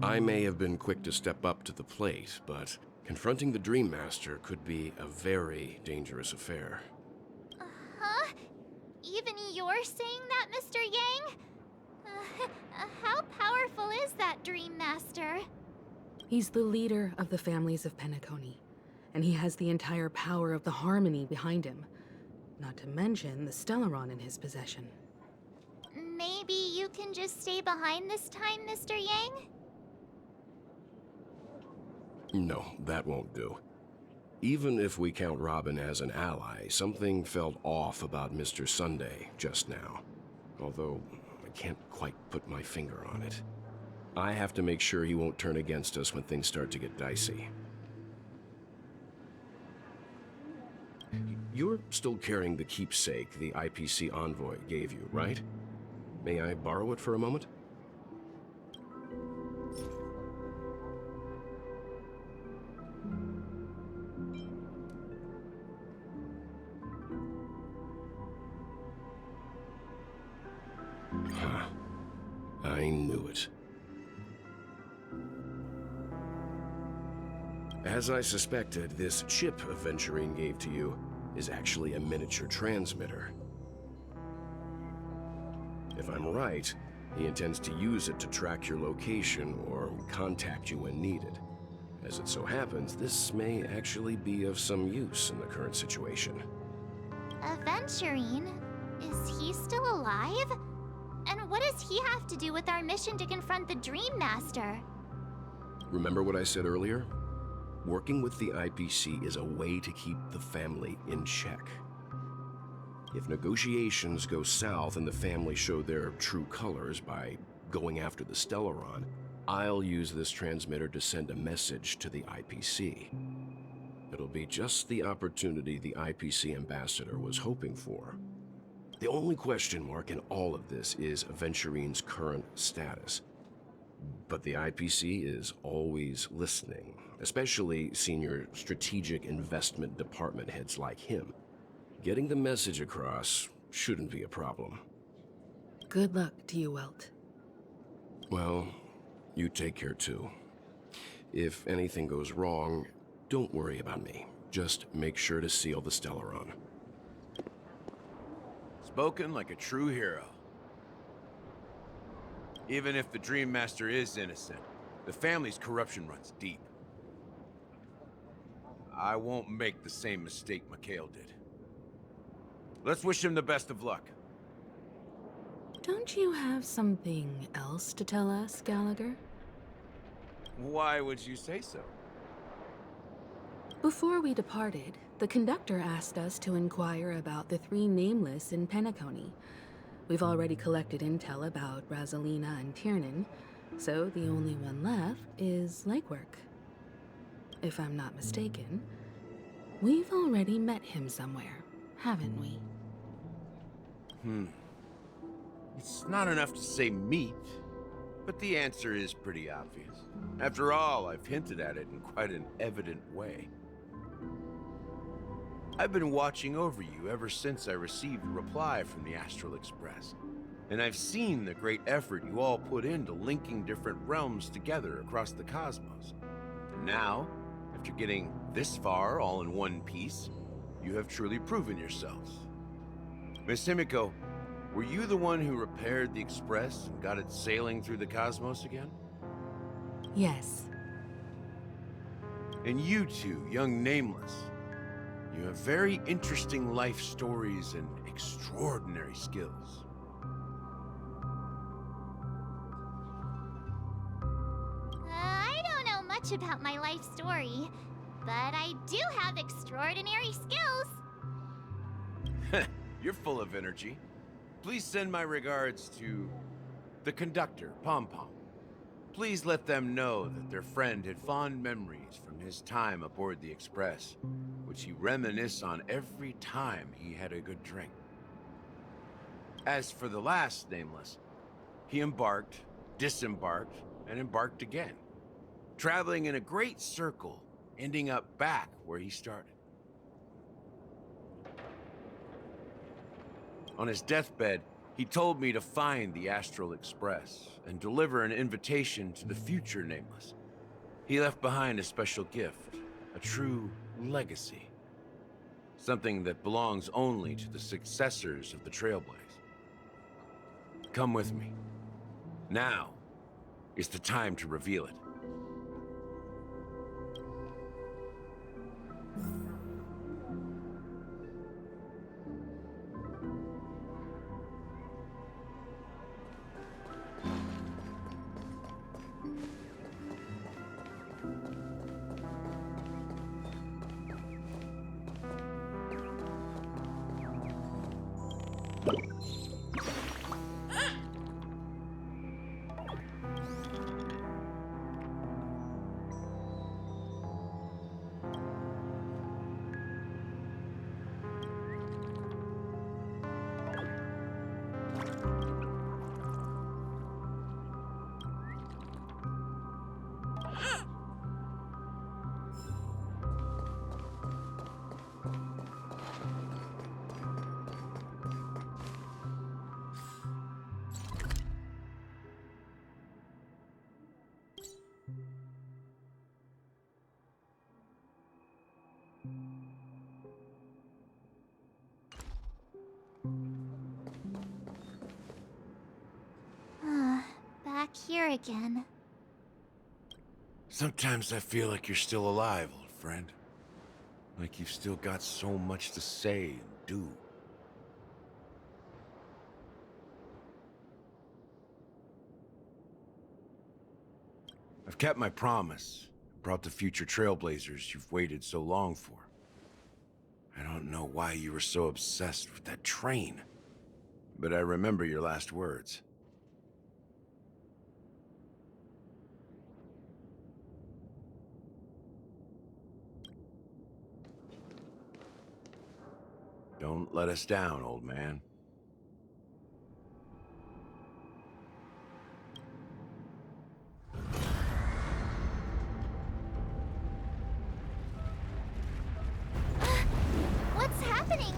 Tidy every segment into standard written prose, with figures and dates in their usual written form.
I may have been quick to step up to the plate, but confronting the Dream Master could be a very dangerous affair. Huh? Even you're saying that, Mr. Yang? How powerful is that Dream Master? He's the leader of the families of Peniconii, and he has the entire power of the Harmony behind him. Not to mention the Stellaron in his possession. Maybe you can just stay behind this time, Mr. Yang? No, that won't do. Even if we count Robin as an ally, something felt off about Mr. Sunday just now. Although, I can't quite put my finger on it. I have to make sure he won't turn against us when things start to get dicey. You're still carrying the keepsake the IPC envoy gave you, right? May I borrow it for a moment? Huh. I knew it. As I suspected, this chip Aventurine gave to you is actually a miniature transmitter. If I'm right, he intends to use it to track your location or contact you when needed. As it so happens, this may actually be of some use in the current situation. Aventurine? Is he still alive? And what does he have to do with our mission to confront the Dream Master? Remember what I said earlier? Working with the IPC is a way to keep the family in check. If negotiations go south and the family show their true colors by going after the Stellaron, I'll use this transmitter to send a message to the IPC. It'll be just the opportunity the IPC ambassador was hoping for. The only question mark in all of this is Aventurine's current status. But the IPC is always listening, especially senior strategic investment department heads like him. Getting the message across shouldn't be a problem. Good luck to you, Welt. Well, you take care too. If anything goes wrong, don't worry about me. Just make sure to seal the Stellaron. Spoken like a true hero. Even if the Dream Master is innocent, the family's corruption runs deep. I won't make the same mistake Mikhail did. Let's wish him the best of luck. Don't you have something else to tell us, Gallagher? Why would you say so? Before we departed, the conductor asked us to inquire about the 3 nameless in Peniconii. We've already collected intel about Rosalina and Tiernan, so the only one left is Lakework. If I'm not mistaken, we've already met him somewhere, haven't we? It's not enough to say meet, but the answer is pretty obvious. After all, I've hinted at it in quite an evident way. I've been watching over you ever since I received a reply from the Astral Express, and I've seen the great effort you all put into linking different realms together across the cosmos. And now, after getting this far all in one piece, you have truly proven yourselves. Miss Himiko, were you the one who repaired the Express and got it sailing through the cosmos again? Yes. And you two, young Nameless, you have very interesting life stories and extraordinary skills. I don't know much about my life story, but I do have extraordinary skills. You're full of energy. Please send my regards to the conductor, Pom Pom. Please let them know that their friend had fond memories from his time aboard the Express, which he reminisced on every time he had a good drink. As for the last Nameless, he embarked, disembarked, and embarked again, traveling in a great circle, ending up back where he started. On his deathbed, He told me to find the Astral Express and deliver an invitation to the future Nameless. He left behind a special gift, a true legacy. Something that belongs only to the successors of the Trailblaze. Come with me. Now is the time to reveal it. Back here again. Sometimes I feel like you're still alive, old friend. Like you've still got so much to say and do. I've kept my promise, brought the future Trailblazers you've waited so long for. I don't know why you were so obsessed with that train, but I remember your last words. Don't let us down, old man. What's happening?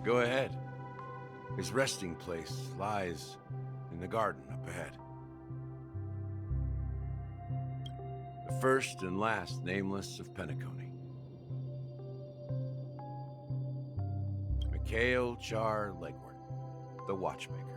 Go ahead. His resting place lies in the garden up ahead. The first and last Nameless of Peniconii. Mikhail Char Legward, the Watchmaker.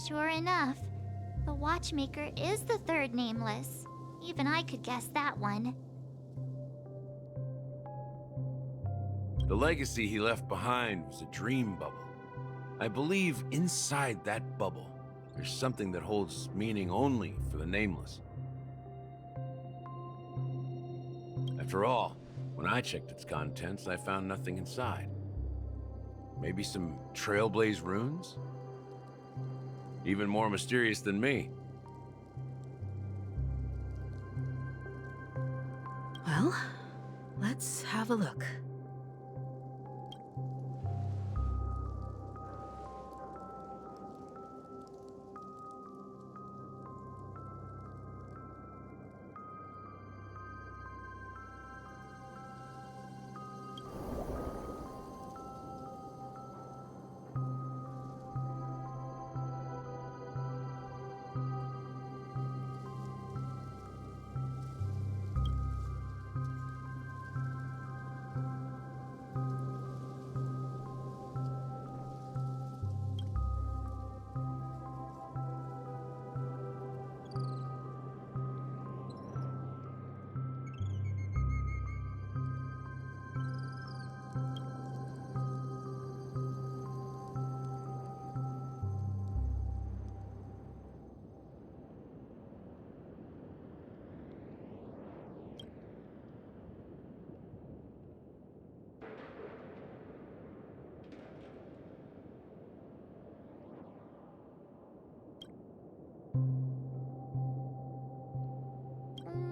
Sure enough, the Watchmaker is the third Nameless. Even I could guess that one. The legacy he left behind was a dream bubble. I believe inside that bubble, there's something that holds meaning only for the nameless. After all, when I checked its contents, I found nothing inside. Maybe some Trailblaze runes? Even more mysterious than me. Well, let's have a look.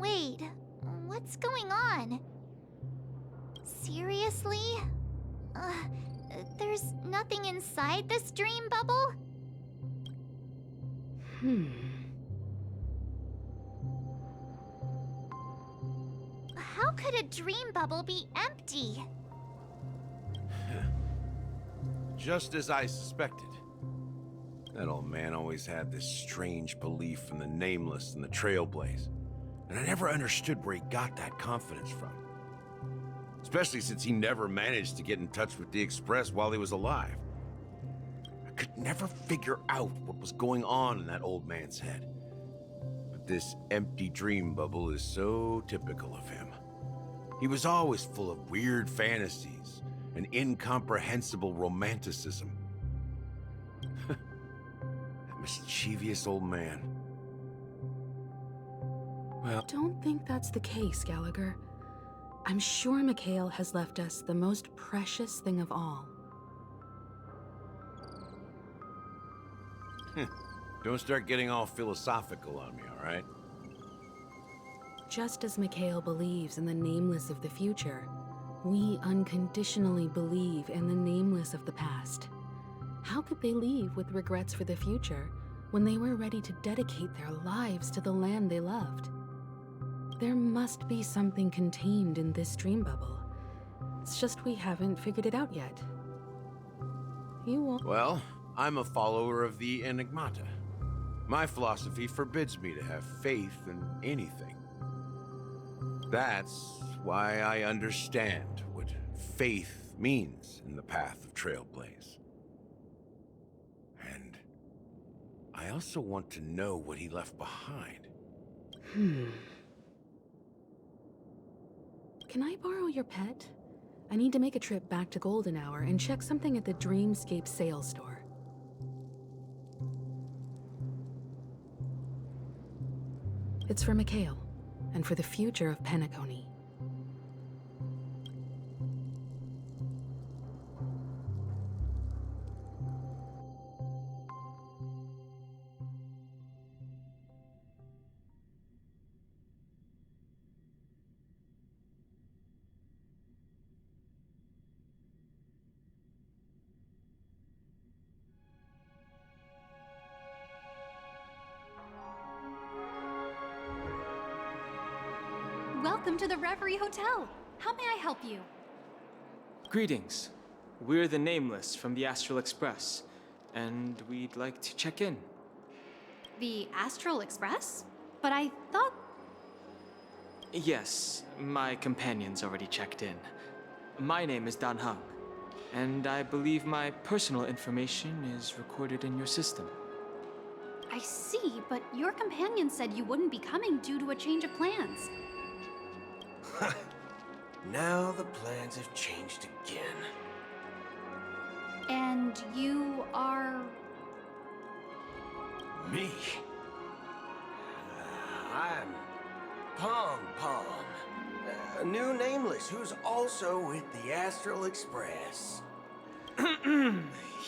Wait, what's going on? Seriously? There's nothing inside this dream bubble? How could a dream bubble be empty? Just as I suspected. That old man always had this strange belief in the nameless and the Trailblaze. And I never understood where he got that confidence from. Especially since he never managed to get in touch with the Express while he was alive. I could never figure out what was going on in that old man's head. But this empty dream bubble is so typical of him. He was always full of weird fantasies and incomprehensible romanticism. That mischievous old man. Well, Don't think that's the case, Gallagher. I'm sure Mikhail has left us the most precious thing of all. don't start getting all philosophical on me, all right? Just as Mikhail believes in the nameless of the future, we unconditionally believe in the nameless of the past. How could they leave with regrets for the future when they were ready to dedicate their lives to the land they loved? There must be something contained in this dream bubble. It's just we haven't figured it out yet. You won't. Well, I'm a follower of the Enigmata. My philosophy forbids me to have faith in anything. That's why I understand what faith means in the path of Trailblaze. And I also want to know what he left behind. Can I borrow your pet? I need to make a trip back to Golden Hour and check something at the Dreamscape sales store. It's for Mikhail, and for the future of Peniconii. Welcome to the Reverie Hotel. How may I help you? Greetings. We're the Nameless from the Astral Express, and we'd like to check in. The Astral Express? But I thought... Yes, my companion's already checked in. My name is Dan Hung, and I believe my personal information is recorded in your system. I see, but your companion said you wouldn't be coming due to a change of plans. Now the plans have changed again. And you are... Me? I'm Pom Pom, a new nameless who's also with the Astral Express.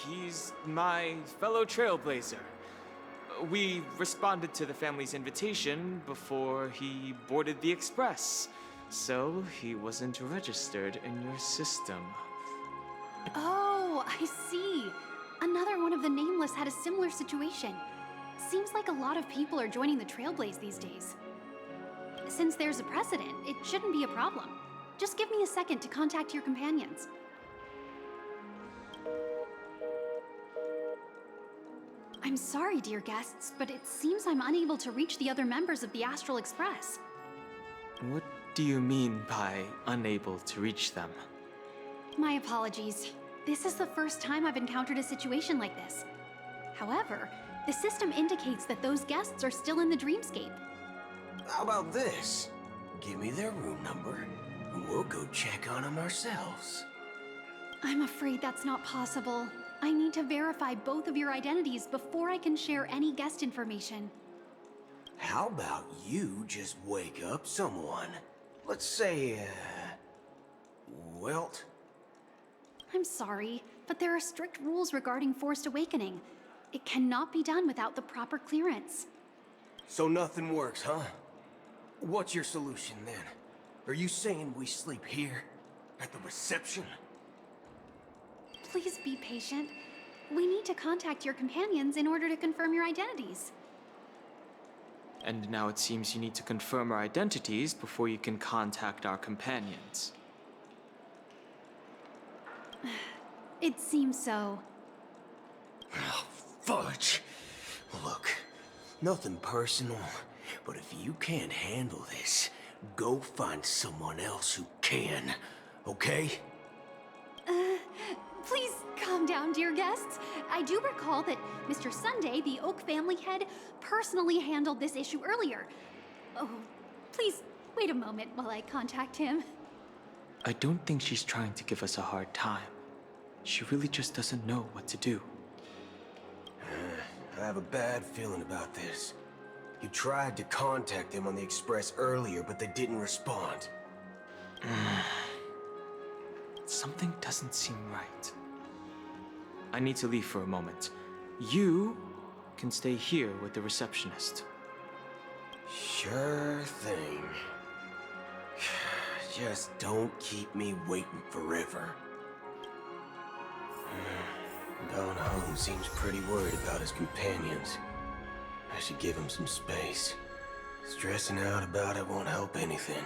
He's my fellow trailblazer. We responded to the family's invitation before he boarded the express, so he wasn't registered in your system. Oh, I see. Another one of the Nameless had a similar situation. Seems like a lot of people are joining the Trailblaze these days. Since there's a precedent, it shouldn't be a problem. Just give me a second to contact your companions. I'm sorry, dear guests, but it seems I'm unable to reach the other members of the Astral Express. What do you mean by unable to reach them? My apologies. This is the first time I've encountered a situation like this. However, the system indicates that those guests are still in the dreamscape. How about this? Give me their room number, and we'll go check on them ourselves. I'm afraid that's not possible. I need to verify both of your identities before I can share any guest information. How about you just wake up someone? Let's say, Welt? I'm sorry, but there are strict rules regarding forced awakening. It cannot be done without the proper clearance. So nothing works, huh? What's your solution then? Are you saying we sleep here? At the reception? Please be patient. We need to contact your companions in order to confirm your identities. And now it seems you need to confirm our identities before you can contact our companions. It seems so. Oh, fudge! Look, nothing personal, but if you can't handle this, go find someone else who can, okay? Please calm down, dear guests. I do recall that Mr. Sunday, the Oak family head, personally handled this issue earlier. Oh, please wait a moment while I contact him. I don't think she's trying to give us a hard time. She really just doesn't know what to do. I have a bad feeling about this. You tried to contact them on the Express earlier, but they didn't respond. Something doesn't seem right. I need to leave for a moment. You can stay here with the receptionist. Sure thing. Just don't keep me waiting forever. Don Hung seems pretty worried about his companions. I should give him some space. Stressing out about it won't help anything.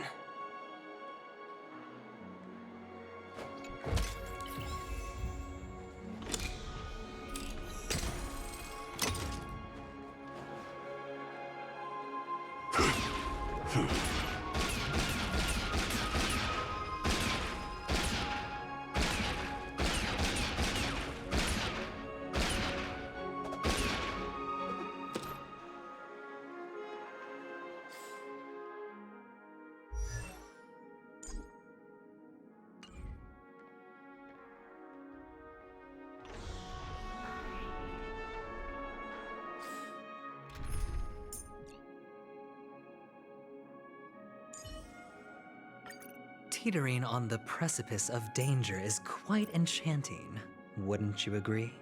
Teetering on the precipice of danger is quite enchanting, wouldn't you agree?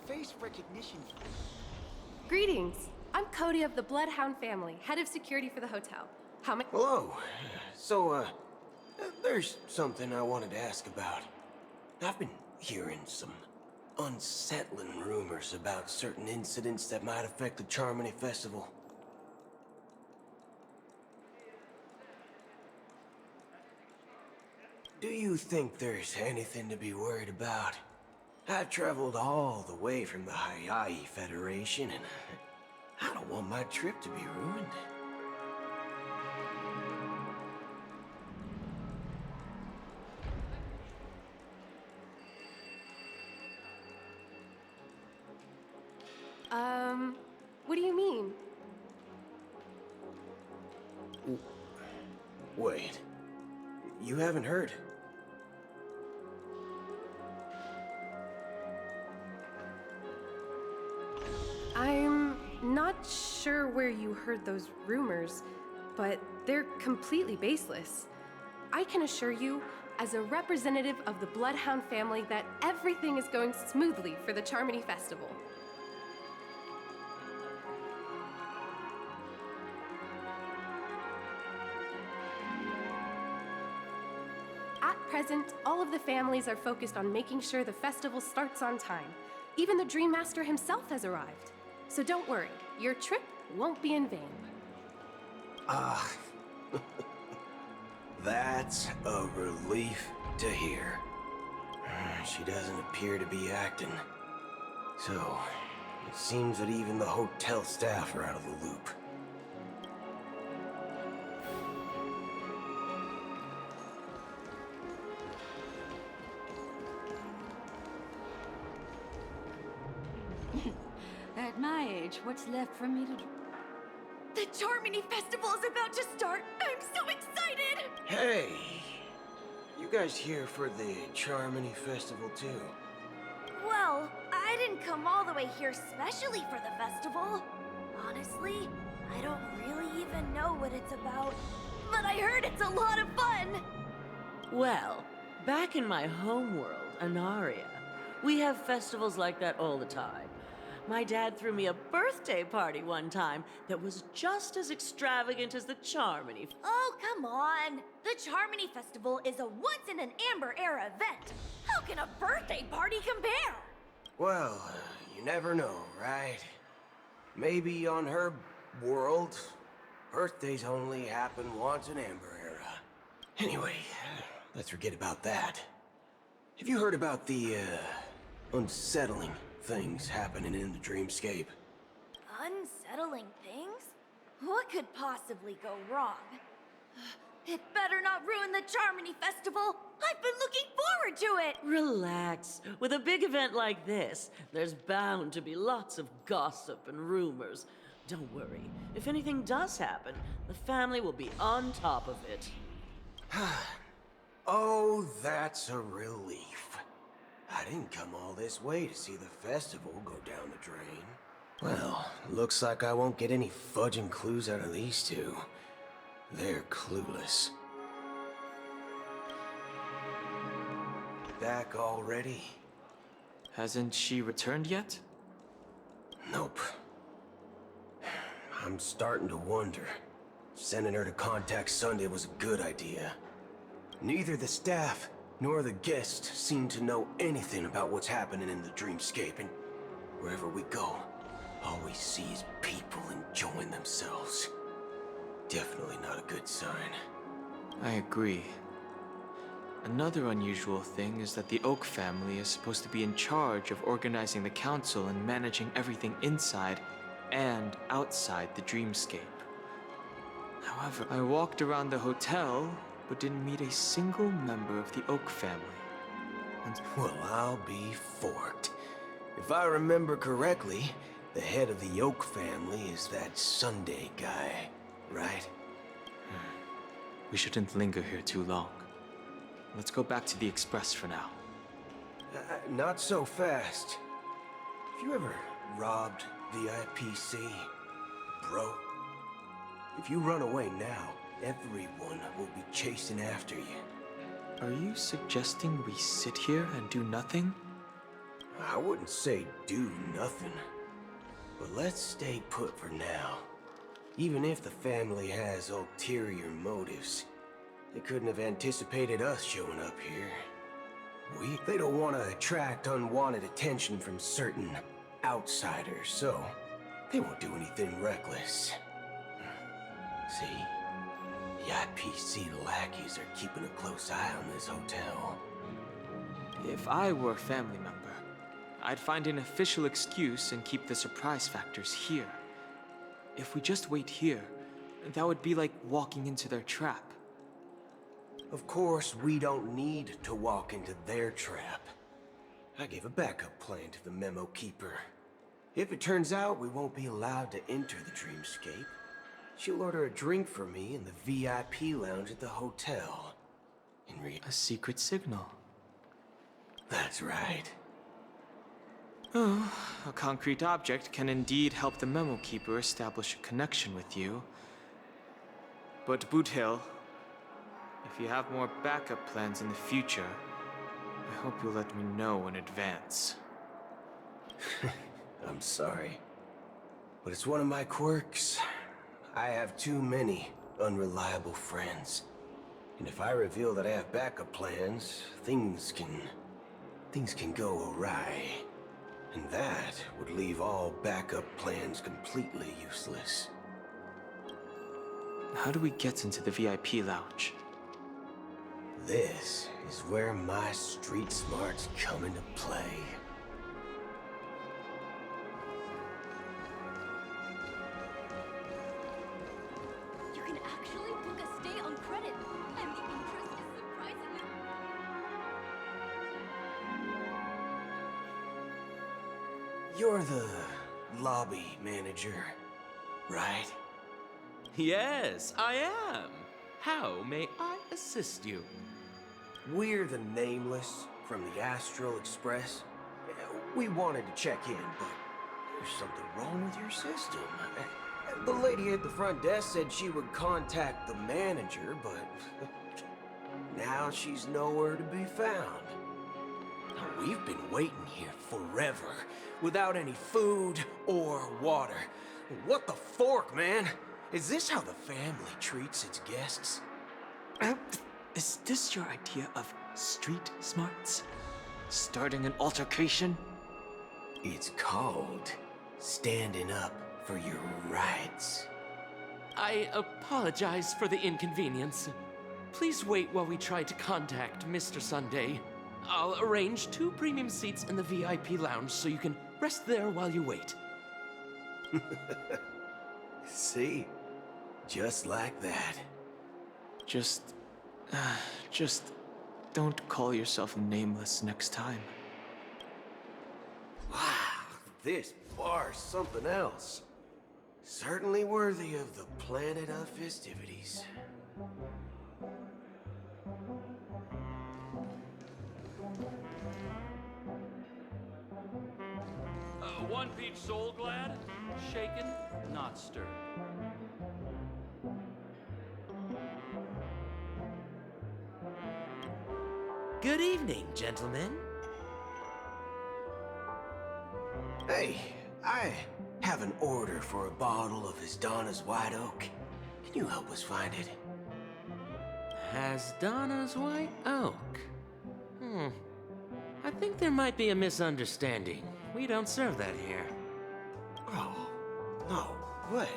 Face recognition. Greetings. I'm Cody of the Bloodhound family, head of security for the hotel. How may— Hello. So, there's something I wanted to ask about. I've been hearing some unsettling rumors about certain incidents that might affect the Charmony Festival. Do you think there's anything to be worried about? I've traveled all the way from the Hawaii Federation, and I don't want my trip to be ruined. What do you mean? Wait, you haven't heard? I'm not sure where you heard those rumors, but they're completely baseless. I can assure you, as a representative of the Bloodhound family, that everything is going smoothly for the Charmony Festival. At present, all of the families are focused on making sure the festival starts on time. Even the Dream Master himself has arrived. So don't worry, your trip won't be in vain. Ah, that's a relief to hear. She doesn't appear to be acting. So, it seems that even the hotel staff are out of the loop. At my age, what's left for me to do? The Charmony Festival is about to start! I'm so excited! Hey! You guys here for the Charmony Festival too? Well, I didn't come all the way here specially for the festival. Honestly, I don't really even know what it's about. But I heard it's a lot of fun! Well, back in my homeworld, Anaria, we have festivals like that all the time. My dad threw me a birthday party one time that was just as extravagant as the Charmony. Oh, come on! The Charmony Festival is a once-in-an-Amber-era event. How can a birthday party compare? Well, you never know, right? Maybe on her world, birthdays only happen once in Amber Era. Anyway, let's forget about that. Have you heard about the, unsettling things happening in the dreamscape? Unsettling things? What could possibly go wrong? It better not ruin the Charmony Festival! I've been looking forward to it! Relax. With a big event like this, there's bound to be lots of gossip and rumors. Don't worry. If anything does happen, the family will be on top of it. Oh, that's a relief. I didn't come all this way to see the festival go down the drain. Well, looks like I won't get any fudging clues out of these two. They're clueless. Back already? Hasn't she returned yet? Nope. I'm starting to wonder. Sending her to contact Sunday was a good idea. Neither the staff nor the guests seem to know anything about what's happening in the dreamscape, and wherever we go, all we see is people enjoying themselves. Definitely not a good sign. I agree. Another unusual thing is that the Oak family is supposed to be in charge of organizing the council and managing everything inside and outside the dreamscape. However, I walked around the hotel but didn't meet a single member of the Oak family. Well, I'll be forked. If I remember correctly, the head of the Oak family is that Sunday guy, right? We shouldn't linger here too long. Let's go back to the Express for now. Not so fast. Have you ever robbed the IPC, bro? If you run away now, everyone will be chasing after you. Are you suggesting we sit here and do nothing? I wouldn't say do nothing, but let's stay put for now. Even if the family has ulterior motives, they couldn't have anticipated us showing up here. They don't want to attract unwanted attention from certain outsiders, so they won't do anything reckless. See? The IPC lackeys are keeping a close eye on this hotel. If I were a family member, I'd find an official excuse and keep the surprise factors here. If we just wait here, that would be like walking into their trap. Of course, we don't need to walk into their trap. I gave a backup plan to the Memo Keeper. If it turns out we won't be allowed to enter the dreamscape, she'll order a drink for me in the VIP lounge at the hotel. A secret signal. That's right. Oh, a concrete object can indeed help the Memo Keeper establish a connection with you. But Boot Hill, if you have more backup plans in the future, I hope you'll let me know in advance. I'm sorry, but it's one of my quirks. I have too many unreliable friends. And if I reveal that I have backup plans, things can go awry. And that would leave all backup plans completely useless. How do we get into the VIP lounge? This is where my street smarts come into play. You can actually book a stay on credit, and the interest is surprisingly... You're the lobby manager, right? Yes, I am. How may I assist you? We're the Nameless from the Astral Express. We wanted to check in, but there's something wrong with your system. The lady at the front desk said she would contact the manager, but now she's nowhere to be found. We've been waiting here forever, without any food or water. What the fork, man? Is this how the family treats its guests? Is this your idea of street smarts? Starting an altercation? It's called standing up for your rights. I apologize for the inconvenience. Please wait while we try to contact Mr. Sunday. I'll arrange 2 premium seats in the VIP lounge so you can rest there while you wait. See? Just like that. Just don't call yourself Nameless next time. Wow, this bar's something else. Certainly worthy of the planet of festivities. One peach soul glad, shaken, not stirred. Good evening, gentlemen. Hey, I have an order for a bottle of Hasdana's White Oak. Can you help us find it? Hasdana's White Oak? I think there might be a misunderstanding. We don't serve that here. Oh, no way.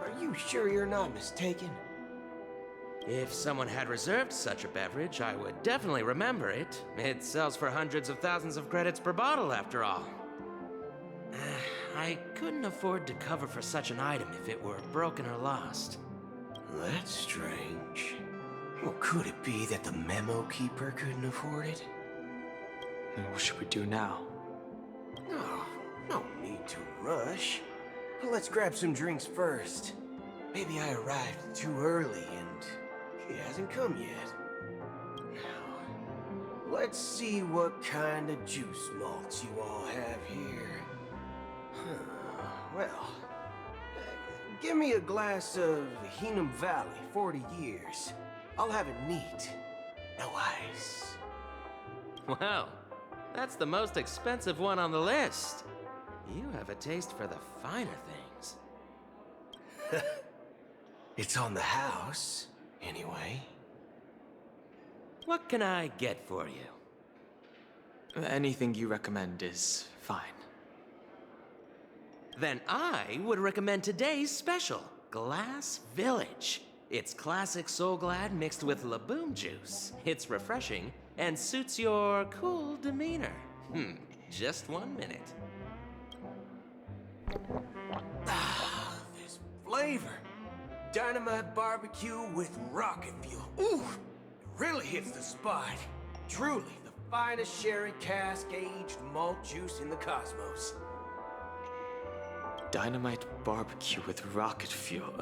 Are you sure you're not mistaken? If someone had reserved such a beverage, I would definitely remember it. It sells for hundreds of thousands of credits per bottle, after all. I couldn't afford to cover for such an item if it were broken or lost. That's strange. Well, could it be that the Memo Keeper couldn't afford it? And what should we do now? Oh, no need to rush. Let's grab some drinks first. Maybe I arrived too early and he hasn't come yet. Now, let's see what kind of juice malts you all have here. Well, give me a glass of Hinam Valley, 40 years. I'll have it neat. No ice. Well, that's the most expensive one on the list. You have a taste for the finer things. It's on the house, anyway. What can I get for you? Anything you recommend is fine. Then I would recommend today's special, Glass Village. It's classic Soul Glad mixed with Laboom juice. It's refreshing and suits your cool demeanor. Just 1 minute. Ah, this flavor. Dynamite barbecue with rocket fuel. Ooh, it really hits the spot. Truly the finest sherry cask aged malt juice in the cosmos. Dynamite barbecue with rocket fuel.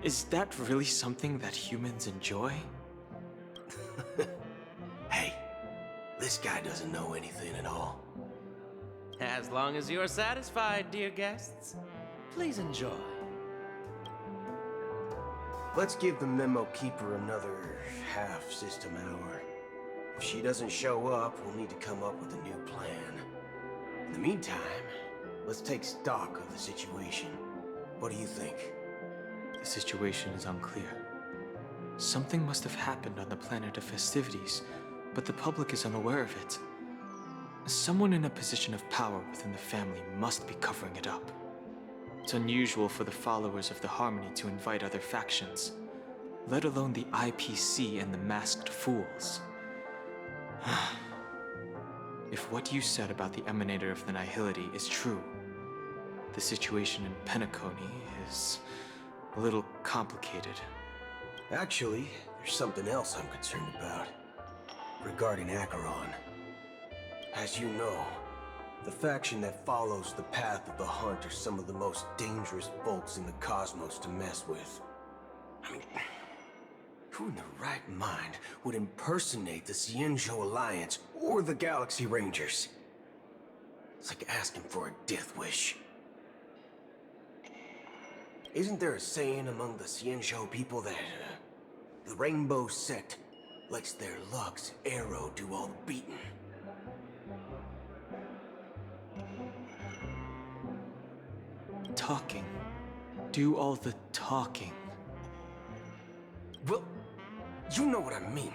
Is that really something that humans enjoy? Hey, this guy doesn't know anything at all. As long as you're satisfied, dear guests, please enjoy. Let's give the memo keeper another half-system hour. If she doesn't show up, we'll need to come up with a new plan. In the meantime, let's take stock of the situation. What do you think? The situation is unclear. Something must have happened on the planet of festivities, but the public is unaware of it. Someone in a position of power within the family must be covering it up. It's unusual for the followers of the Harmony to invite other factions, let alone the IPC and the Masked Fools. If what you said about the Emanator of the Nihility is true, the situation in Peniconii is a little complicated. Actually, there's something else I'm concerned about. Regarding Acheron. As you know, the faction that follows the path of the Hunt are some of the most dangerous folks in the cosmos to mess with. I mean, who in their right mind would impersonate the Xianzhou Alliance or the Galaxy Rangers? It's like asking for a death wish. Isn't there a saying among the Xianzhou people that the Rainbow Sect lets their Lux arrow do all the beating? Talking. Do all the talking. Well, you know what I mean.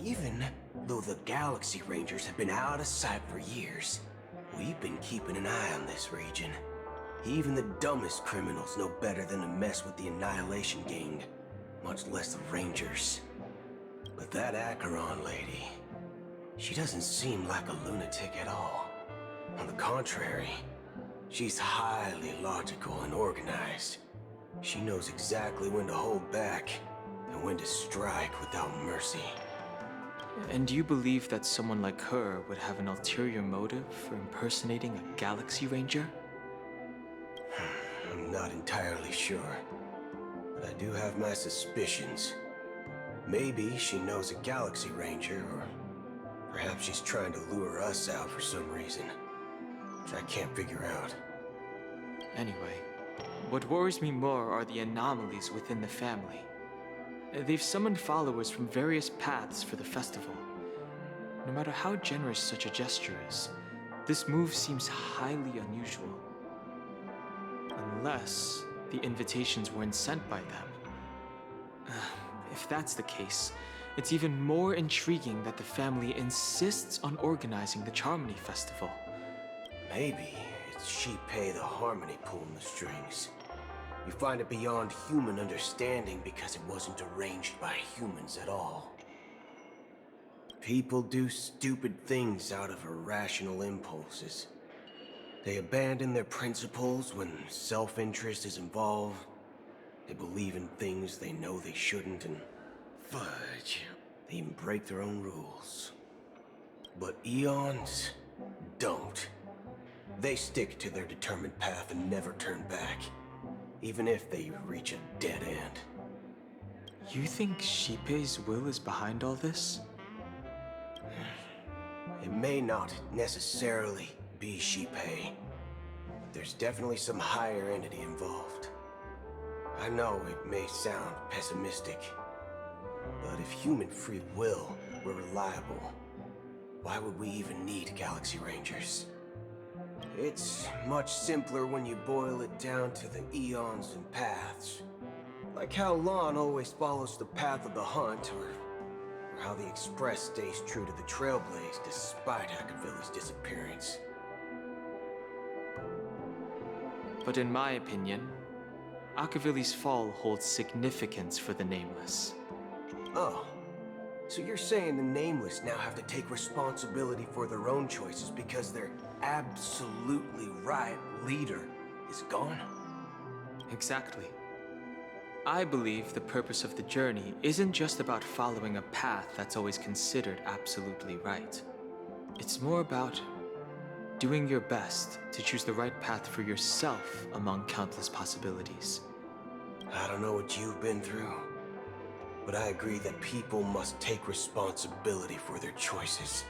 Even though the Galaxy Rangers have been out of sight for years, we've been keeping an eye on this region. Even the dumbest criminals know better than to mess with the Annihilation Gang, much less the Rangers. But that Acheron lady, she doesn't seem like a lunatic at all. On the contrary, she's highly logical and organized. She knows exactly when to hold back and when to strike without mercy. And do you believe that someone like her would have an ulterior motive for impersonating a Galaxy Ranger? I'm not entirely sure, but I do have my suspicions. Maybe she knows a Galaxy Ranger, or perhaps she's trying to lure us out for some reason, which I can't figure out. Anyway, what worries me more are the anomalies within the family. They've summoned followers from various paths for the festival. No matter how generous such a gesture is, this move seems highly unusual. Unless the invitations weren't sent by them. If that's the case, it's even more intriguing that the family insists on organizing the Charmony Festival. Maybe it's Shipei the Harmony pulling the strings. You find it beyond human understanding because it wasn't arranged by humans at all. People do stupid things out of irrational impulses. They abandon their principles when self-interest is involved. They believe in things they know they shouldn't, and fudge, they even break their own rules. But Eons don't. They stick to their determined path and never turn back, even if they reach a dead end. You think Shipei's will is behind all this? It may not necessarily be Shipei, but there's definitely some higher entity involved. I know it may sound pessimistic, but if human free will were reliable, why would we even need Galaxy Rangers? It's much simpler when you boil it down to the eons and paths. Like how Lon always follows the path of the Hunt, or how the Express stays true to the Trailblaze despite Akavilli's disappearance. But in my opinion, Akavilli's fall holds significance for the Nameless. Oh, So you're saying the Nameless now have to take responsibility for their own choices because their absolutely right leader is gone? Exactly. I believe the purpose of the journey isn't just about following a path that's always considered absolutely right. It's more about doing your best to choose the right path for yourself among countless possibilities. I don't know what you've been through, but I agree that people must take responsibility for their choices.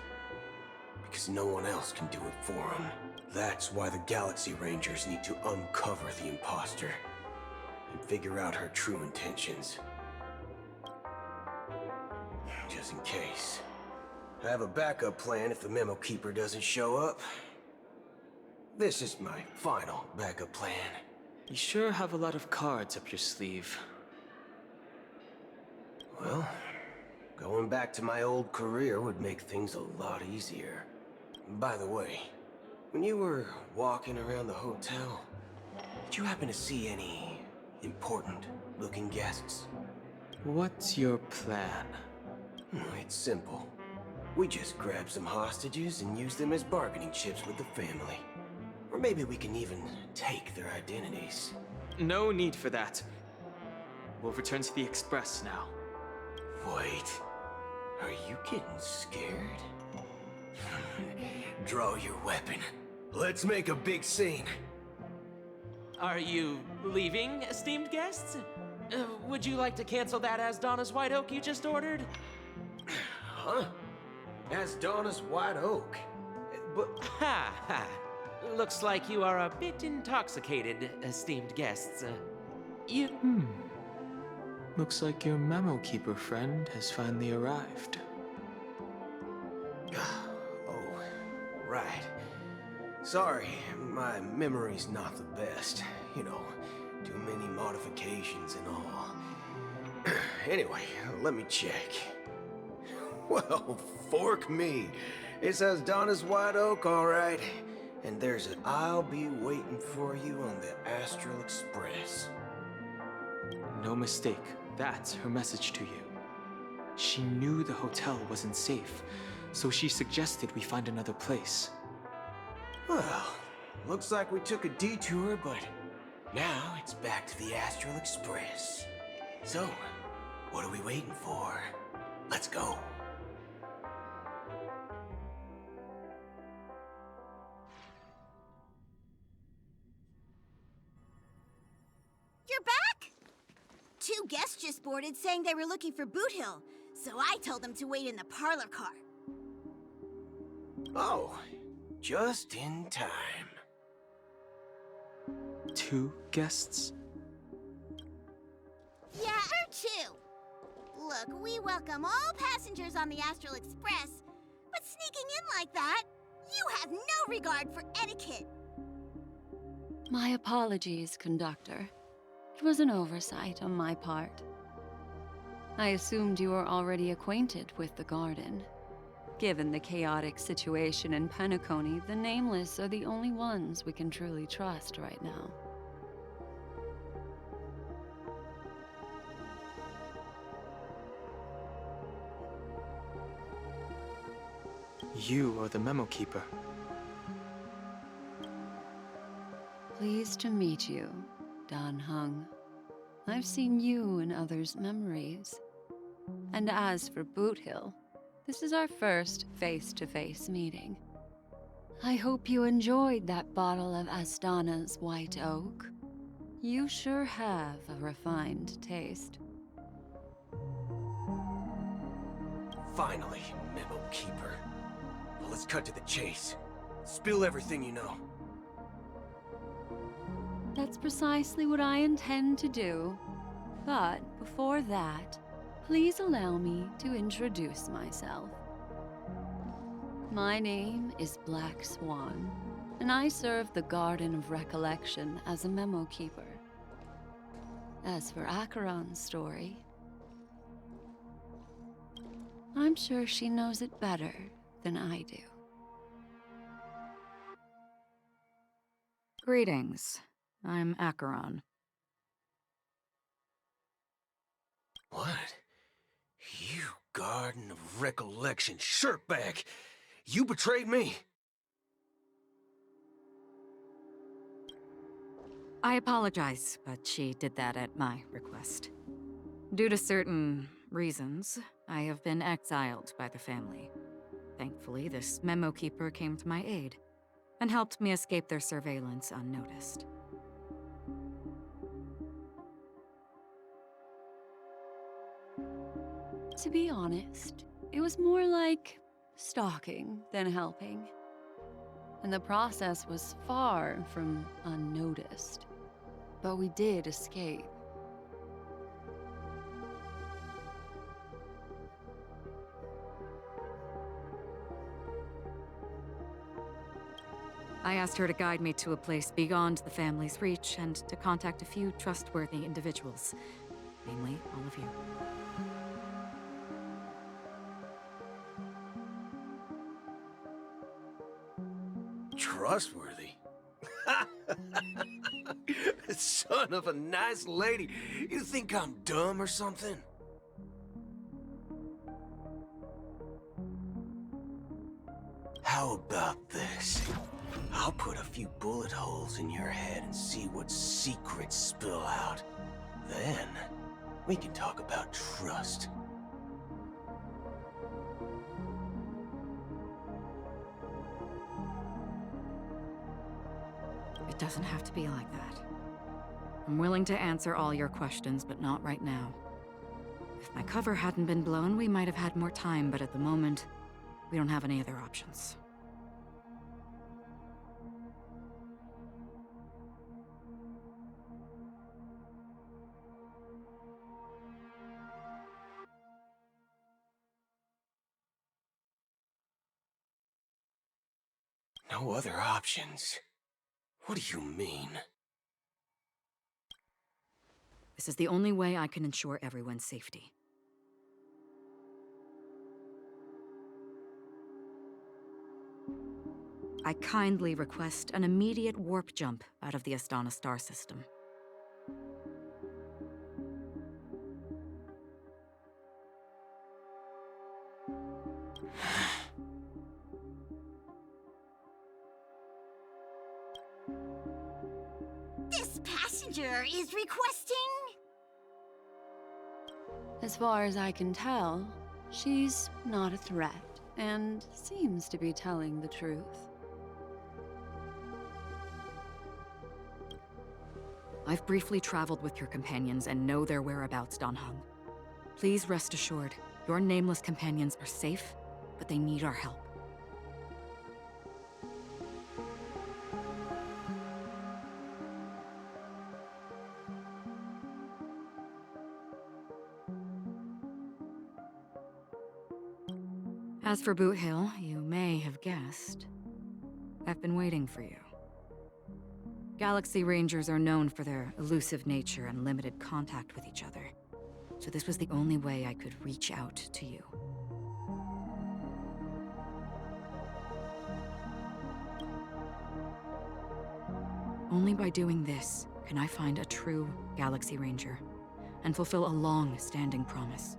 Because no one else can do it for them. That's why the Galaxy Rangers need to uncover the imposter and figure out her true intentions. Just in case. I have a backup plan if the Memo Keeper doesn't show up. This is my final backup plan. You sure have a lot of cards up your sleeve. Well, going back to my old career would make things a lot easier. By the way, when you were walking around the hotel, did you happen to see any important-looking guests? What's your plan? It's simple. We just grab some hostages and use them as bargaining chips with the family. Or maybe we can even take their identities. No need for that. We'll return to the Express now. Wait, are you getting scared? Draw your weapon. Let's make a big scene. Are you leaving, esteemed guests? Would you like to cancel that as Donna's White Oak you just ordered? Huh? As Donna's White Oak? But... Ha ha! Looks like you are a bit intoxicated, esteemed guests. Looks like your Memo Keeper friend has finally arrived. Oh, right. Sorry, my memory's not the best. You know, too many modifications and all. Anyway, let me check. Well, fork me. It says Donna's White Oak, all right. And there's an I'll be waiting for you on the Astral Express. No mistake. That's her message to you. She knew the hotel wasn't safe, so she suggested we find another place. Well, looks like we took a detour, but now it's back to the Astral Express. So, what are we waiting for? Let's go. You're back? Two guests just boarded saying they were looking for Boot Hill, so I told them to wait in the parlor car. Oh, just in time. Two guests? Yeah, or two. Look, we welcome all passengers on the Astral Express, but sneaking in like that, you have no regard for etiquette. My apologies, conductor. It was an oversight on my part. I assumed you were already acquainted with the garden. Given the chaotic situation in Peniconii, the Nameless are the only ones we can truly trust right now. You are the Memo Keeper. Pleased to meet you, Dan Hung. I've seen you in others' memories. And as for Boot Hill, this is our first face-to-face meeting. I hope you enjoyed that bottle of Astana's White Oak. You sure have a refined taste. Finally, Memo Keeper. Well, let's cut to the chase. Spill everything you know. That's precisely what I intend to do. But before that, please allow me to introduce myself. My name is Black Swan, and I serve the Garden of Recollection as a Memo Keeper. As for Acheron's story, I'm sure she knows it better than I do. Greetings. I'm Acheron. What? You Garden of Recollection shirtbag! You betrayed me! I apologize, but she did that at my request. Due to certain reasons, I have been exiled by the family. Thankfully, this memo keeper came to my aid and helped me escape their surveillance unnoticed. To be honest, it was more like stalking than helping. And the process was far from unnoticed. But we did escape. I asked her to guide me to a place beyond the family's reach and to contact a few trustworthy individuals, namely all of you. Trustworthy? Son of a nice lady. You think I'm dumb or something? How about this? I'll put a few bullet holes in your head and see what secrets spill out. Then, we can talk about trust. It doesn't have to be like that. I'm willing to answer all your questions, but not right now. If my cover hadn't been blown, we might have had more time, but at the moment, we don't have any other options. No other options? What do you mean? This is the only way I can ensure everyone's safety. I kindly request an immediate warp jump out of the Astana star system. This passenger is requesting... As far as I can tell, she's not a threat, and seems to be telling the truth. I've briefly traveled with your companions and know their whereabouts, Dan Heng. Please rest assured, your nameless companions are safe, but they need our help. As for Boot Hill, you may have guessed, I've been waiting for you. Galaxy Rangers are known for their elusive nature and limited contact with each other, so this was the only way I could reach out to you. Only by doing this can I find a true Galaxy Ranger and fulfill a long-standing promise.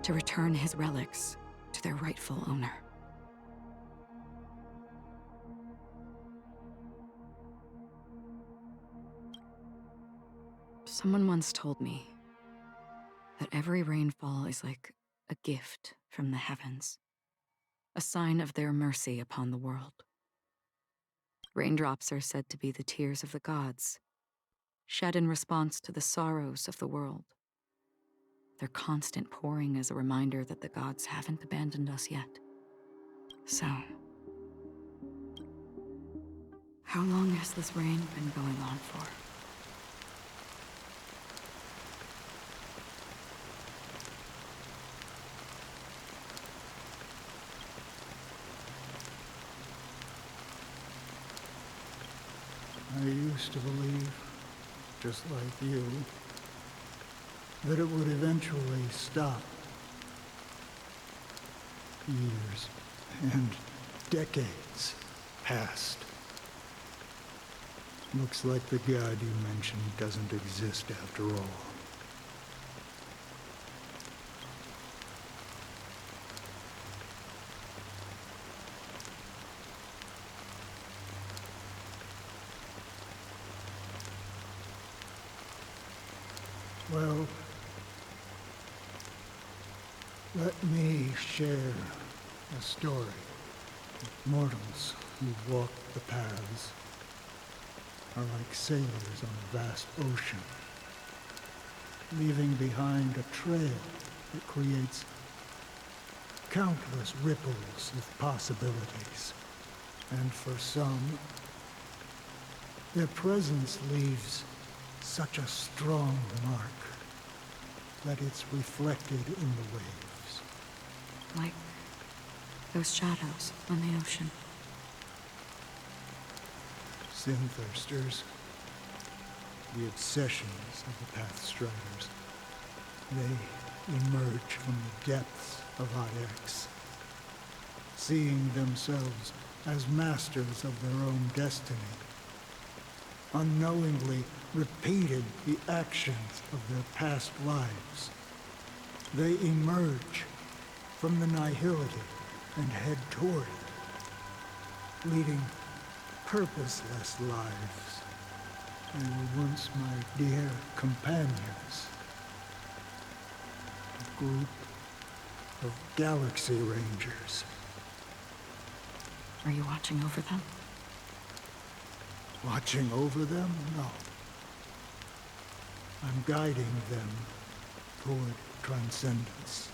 To return his relics to their rightful owner. Someone once told me that every rainfall is like a gift from the heavens, a sign of their mercy upon the world. Raindrops are said to be the tears of the gods, shed in response to the sorrows of the world. Their constant pouring is a reminder that the gods haven't abandoned us yet. So, how long has this rain been going on for? I used to believe, just like you, that it would eventually stop. Years and decades passed, Looks like the god you mentioned doesn't exist after all. Well, let me share a story of mortals who walk the paths are like sailors on a vast ocean, leaving behind a trail that creates countless ripples of possibilities. And for some, their presence leaves such a strong mark that it's reflected in the waves. Like those shadows on the ocean. Sin-thirsters, the obsessions of the Pathstriders. They emerge from the depths of IX, seeing themselves as masters of their own destiny, unknowingly repeating the actions of their past lives. They emerge from the nihility and head toward it, leading purposeless lives. They were once my dear companions. A group of Galaxy Rangers. Are you watching over them? Watching over them? No. I'm guiding them toward transcendence.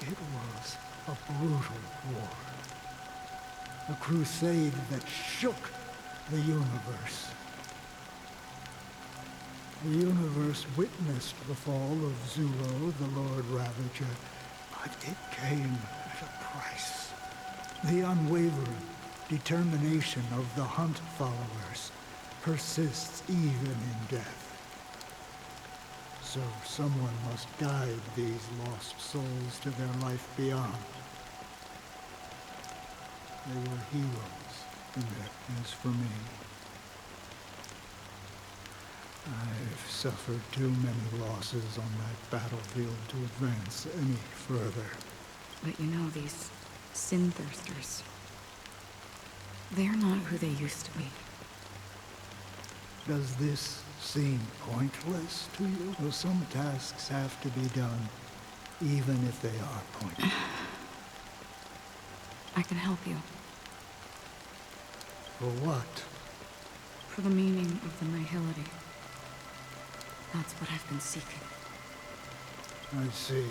It was a brutal war. A crusade that shook the universe. The universe witnessed the fall of Zulo, the Lord Ravager, but it came at a price. The unwavering determination of the Hunt followers persists even in death. So someone must guide these lost souls to their life beyond. They were heroes in that. As for me, I've suffered too many losses on that battlefield to advance any further. But you know, these sin-thirsters, they're not who they used to be. Does this seem pointless to you? Well, some tasks have to be done, even if they are pointless. I can help you. For what? For the meaning of the nihility. That's what I've been seeking. I see.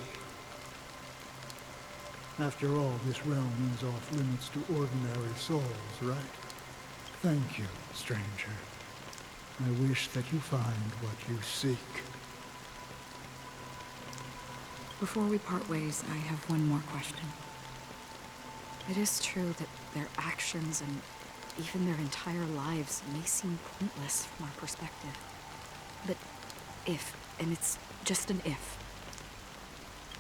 After all, this realm is off limits to ordinary souls, right? Thank you, stranger. I wish that you find what you seek. Before we part ways, I have one more question. It is true that their actions and even their entire lives may seem pointless from our perspective. But if, and it's just an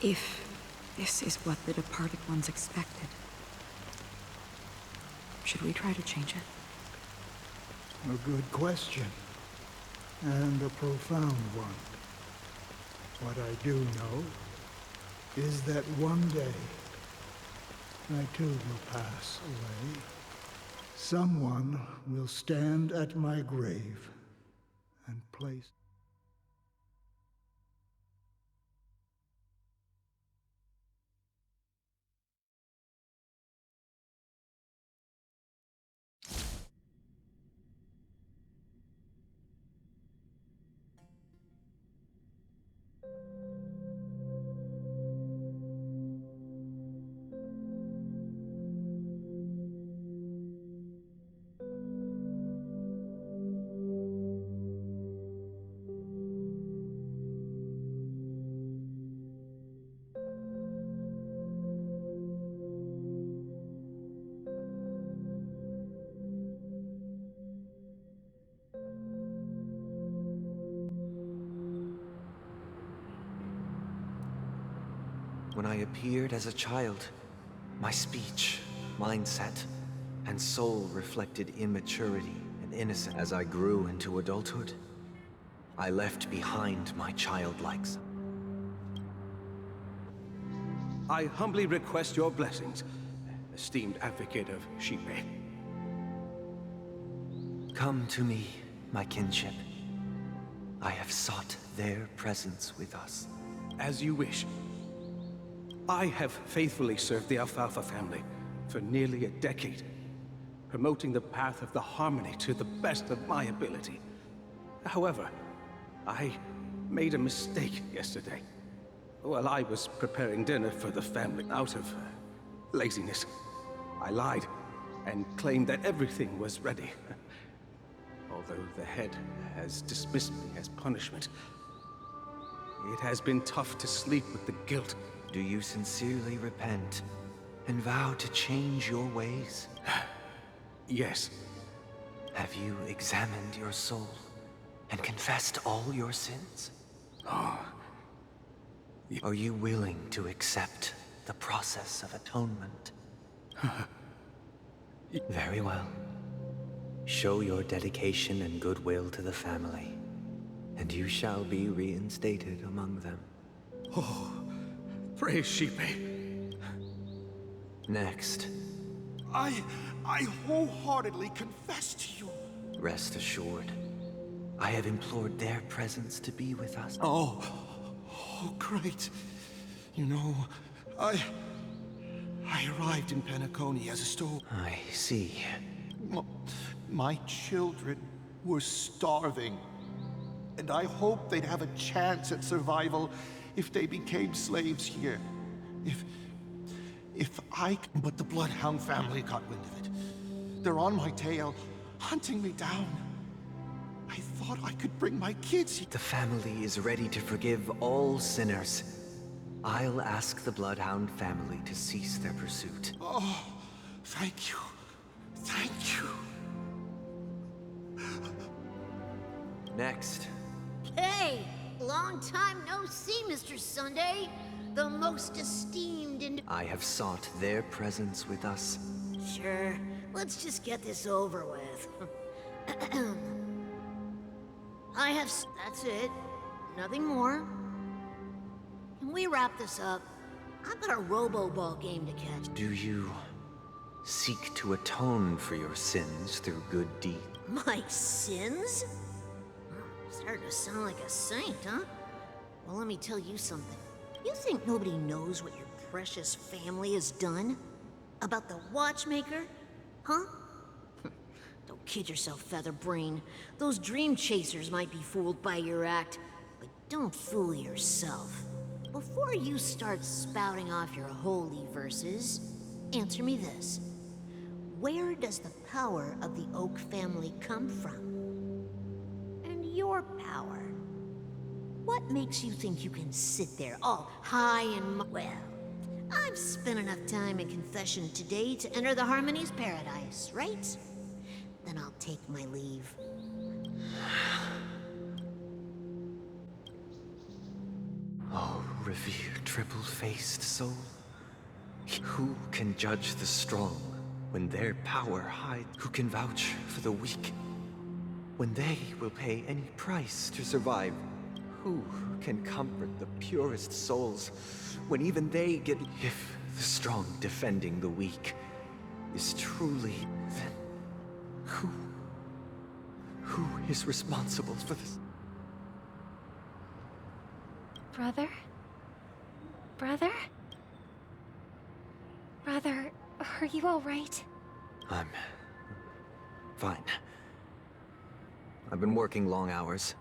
if this is what the departed ones expected, should we try to change it? A good question. And a profound one. What I do know is that one day, I too will pass away. Someone will stand at my grave and place... When I appeared as a child, my speech, mindset, and soul reflected immaturity and innocent. As I grew into adulthood, I left behind my childlike self. I humbly request your blessings, esteemed advocate of Shipe. Come to me, my kinship. I have sought their presence with us. As you wish. I have faithfully served the Alfalfa family for nearly a decade, promoting the path of the harmony to the best of my ability. However, I made a mistake yesterday. While I was preparing dinner for the family out of laziness, I lied and claimed that everything was ready. Although the head has dismissed me as punishment, it has been tough to sleep with the guilt. Do you sincerely repent and vow to change your ways? Yes. Have you examined your soul and confessed all your sins? Are you willing to accept the process of atonement? Very well. Show your dedication and goodwill to the family, and you shall be reinstated among them. Oh, praise Shipe. Next. I wholeheartedly confess to you. Rest assured, I have implored their presence to be with us. Oh, great. You know, I arrived in Peniconia as a store. I see. Well, my children were starving, and I hoped they'd have a chance at survival if they became slaves here. But the Bloodhound family got wind of it. They're on my tail, hunting me down. I thought I could bring my kids here. The family is ready to forgive all sinners. I'll ask the Bloodhound family to cease their pursuit. Oh, thank you. Thank you. Next. Hey! Long time no see, Mr. Sunday. The most esteemed and... I have sought their presence with us. Sure. Let's just get this over with. That's it. Nothing more. Can we wrap this up? I've got a Robo-Ball game to catch. Do you seek to atone for your sins through good deeds? My sins? Starting to sound like a saint, huh? Well, let me tell you something. You think nobody knows what your precious family has done? About the watchmaker? Huh? Don't kid yourself, Featherbrain. Those dream chasers might be fooled by your act, but don't fool yourself. Before you start spouting off your holy verses, answer me this. Where does the power of the Oak family come from? And your power? What makes you think you can sit there all high and... Well, I've spent enough time in confession today to enter the Harmony's paradise, right? Then I'll take my leave. Oh, revered triple-faced soul. Who can judge the strong when their power hides? Who can vouch for the weak when they will pay any price to survive? Who can comfort the purest souls when even they get... If the strong defending the weak is truly... Then who is responsible for this? Brother? Brother? Brother, are you all right? I'm fine. I've been working long hours,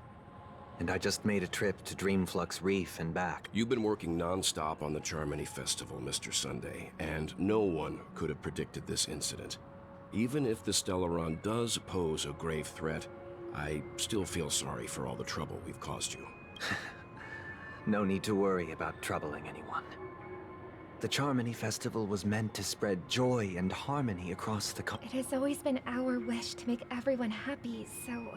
and I just made a trip to Dreamflux Reef and back. You've been working non-stop on the Charmony Festival, Mr. Sunday, and no one could have predicted this incident. Even if the Stellaron does pose a grave threat, I still feel sorry for all the trouble we've caused you. No need to worry about troubling anyone. The Charmony Festival was meant to spread joy and harmony across the It has always been our wish to make everyone happy, so...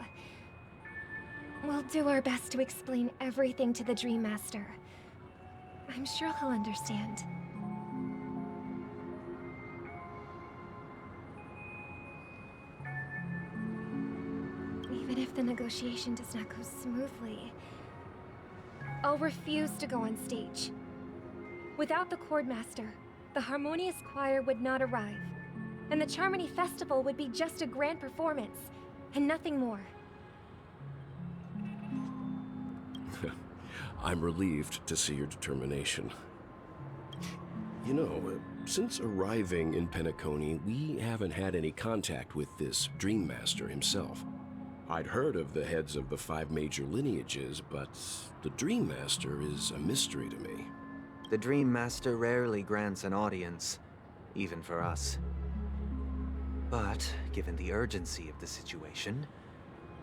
We'll do our best to explain everything to the Dream Master. I'm sure he'll understand. the negotiation does not go smoothly, I'll refuse to go on stage. Without the Chordmaster, the Harmonious Choir would not arrive, and the Charmony Festival would be just a grand performance, and nothing more. I'm relieved to see your determination. You know, since arriving in Peniconii, we haven't had any contact with this Dream Master himself. I'd heard of the heads of the 5 major lineages, but the Dream Master is a mystery to me. The Dream Master rarely grants an audience, even for us. But, given the urgency of the situation,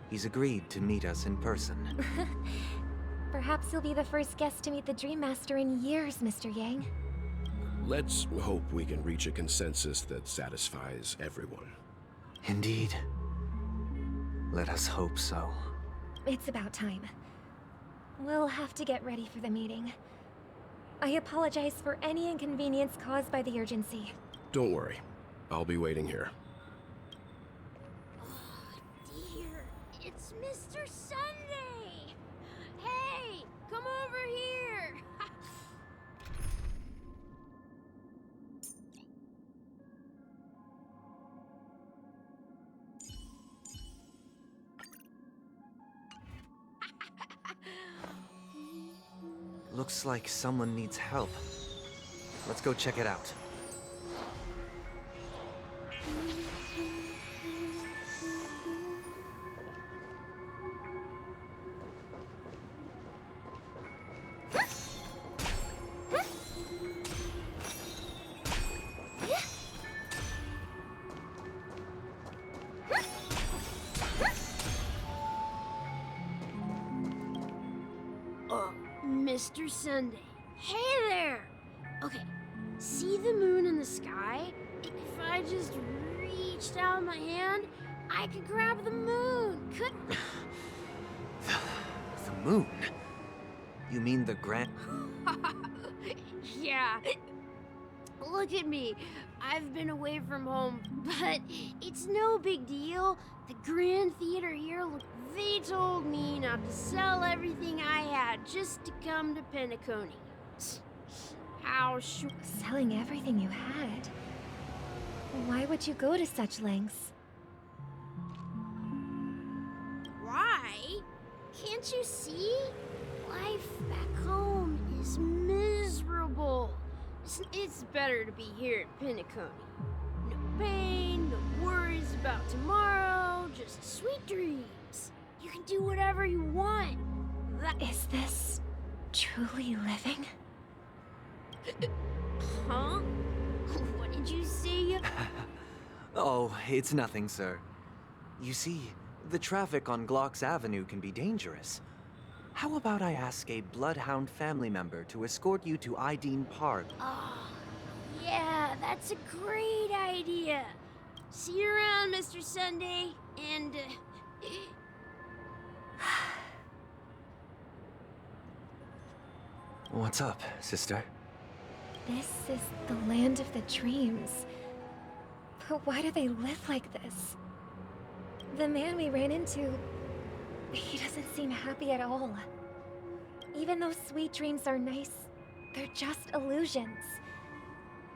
he's agreed to meet us in person. Perhaps you'll be the first guest to meet the Dream Master in years, Mr. Yang. Let's hope we can reach a consensus that satisfies everyone. Indeed. Let us hope so. It's about time. We'll have to get ready for the meeting. I apologize for any inconvenience caused by the urgency. Don't worry. I'll be waiting here. Dear, it's Mr. Sunday! Hey, come over here! Looks like someone needs help. Let's go check it out. Mr. Sunday. Hey there! Okay, see the moon in the sky? If I just reached out my hand, I could grab the moon, couldn't The moon? You mean the grand... Yeah. Look at me. I've been away from home, but it's no big deal. The Grand Theater here, they told me not to sell everything I had just to come to Peniconii. How should... Selling everything you had? Why would you go to such lengths? Why? Can't you see? Life back home is miserable. It's better to be here at Peniconii. No pain, no worries about tomorrow, just sweet dreams. You can do whatever you want. Is this truly living? Huh? What did you say? Oh, it's nothing, sir. You see, the traffic on Glock's Avenue can be dangerous. How about I ask a Bloodhound family member to escort you to Ideen Park? Oh, yeah, that's a great idea. See you around, Mr. Sunday, and... What's up, sister? This is the land of the dreams. But why do they live like this? The man we ran into, he doesn't seem happy at all. Even though sweet dreams are nice, they're just illusions.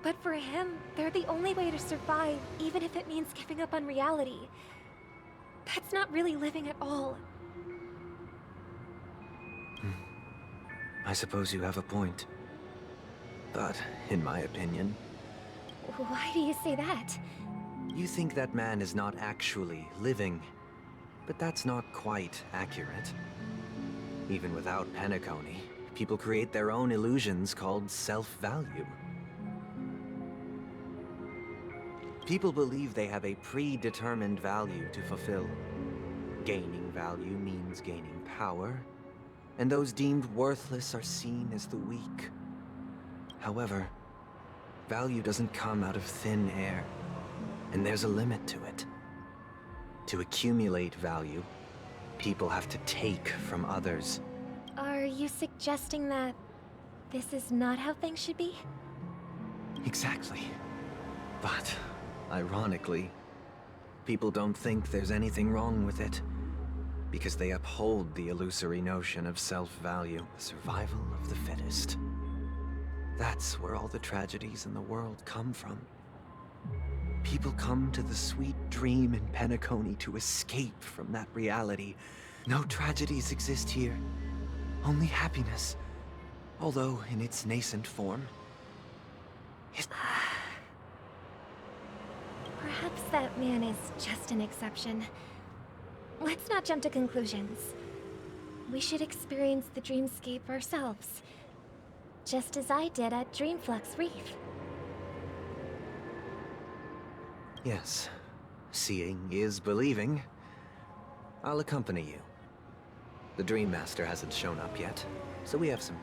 But for him, they're the only way to survive, even if it means giving up on reality. That's not really living at all. I suppose you have a point. But, in my opinion... Why do you say that? You think that man is not actually living, but that's not quite accurate. Even without Peniconii, people create their own illusions called self-value. People believe they have a predetermined value to fulfill. Gaining value means gaining power, and those deemed worthless are seen as the weak. However, value doesn't come out of thin air, and there's a limit to it. To accumulate value, people have to take from others. Are you suggesting that this is not how things should be? Exactly. But, ironically, people don't think there's anything wrong with it. because they uphold the illusory notion of self-value, the survival of the fittest. That's where all the tragedies in the world come from. People come to the sweet dream in Peniconii to escape from that reality. No tragedies exist here, only happiness, although in its nascent form. Perhaps that man is just an exception. Let's not jump to conclusions. We should experience the dreamscape ourselves, just as I did at Dreamflux Reef. Yes, seeing is believing. I'll accompany you. The Dream Master hasn't shown up yet, so we have some...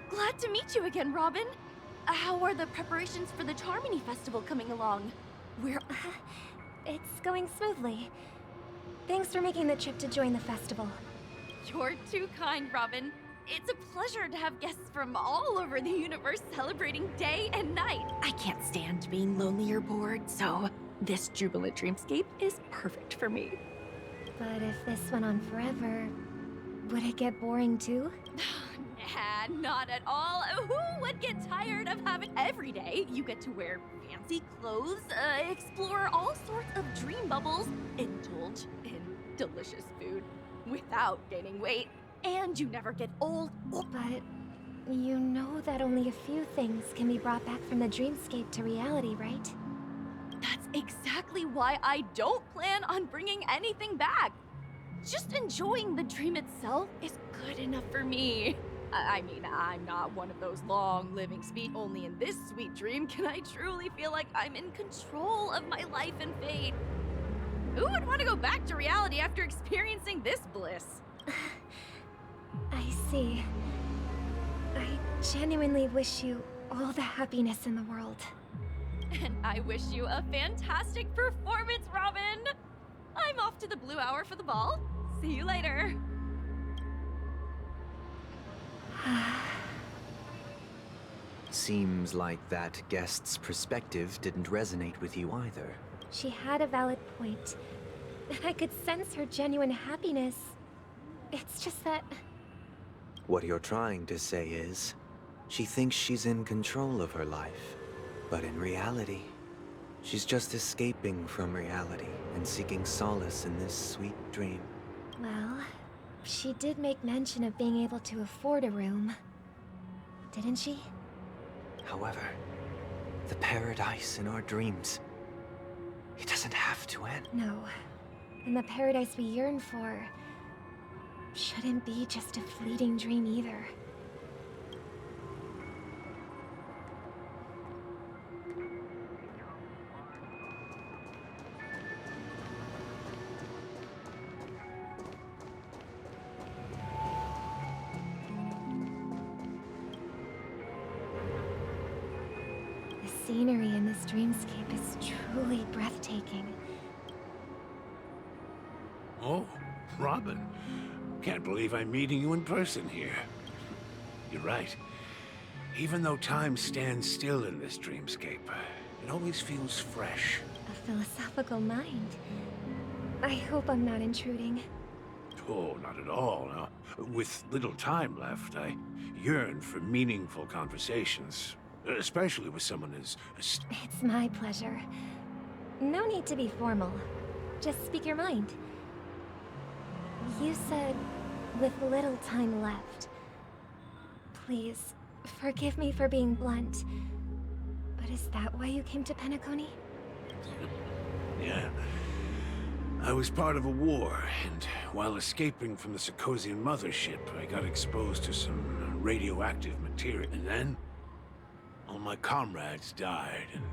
Glad to meet you again, Robin. How are the preparations for the Charmony Festival coming along? It's going smoothly. Thanks for making the trip to join the festival. You're too kind, Robin. It's a pleasure to have guests from all over the universe celebrating day and night. I can't stand being lonely or bored, so this jubilant dreamscape is perfect for me. But if this went on forever, would it get boring too? Nah, not at all. Who would get tired of having every day you get to wear fancy clothes, explore all sorts of dream bubbles, indulge in delicious food without gaining weight, and you never get old. But you know that only a few things can be brought back from the dreamscape to reality, right? That's exactly why I don't plan on bringing anything back. Just enjoying the dream itself is good enough for me. I mean, I'm not one of those long-living speed. Only in this sweet dream can I truly feel like I'm in control of my life and fate. Who would want to go back to reality after experiencing this bliss? I see. I genuinely wish you all the happiness in the world. And I wish you a fantastic performance, Robin! I'm off to the Blue Hour for the ball. See you later. Seems like that guest's perspective didn't resonate with you either. She had a valid point. I could sense her genuine happiness. It's just that... What you're trying to say is, she thinks she's in control of her life. But in reality, she's just escaping from reality and seeking solace in this sweet dream. Well, she did make mention of being able to afford a room. Didn't she? However, the paradise in our dreams, it doesn't have to end. No. And the paradise we yearn for shouldn't be just a fleeting dream either. The scenery in this dreamscape is truly breathtaking. Oh, Robin. Can't believe I'm meeting you in person here. You're right. Even though time stands still in this dreamscape, it always feels fresh. A philosophical mind. I hope I'm not intruding. Oh, not at all. With little time left, I yearn for meaningful conversations, especially with someone as... It's my pleasure. No need to be formal. Just speak your mind. You said, with little time left. Please, forgive me for being blunt. But is that why you came to Peniconii? Yeah. I was part of a war, and while escaping from the Sarkosian mothership, I got exposed to some radioactive material. And then, all my comrades died, and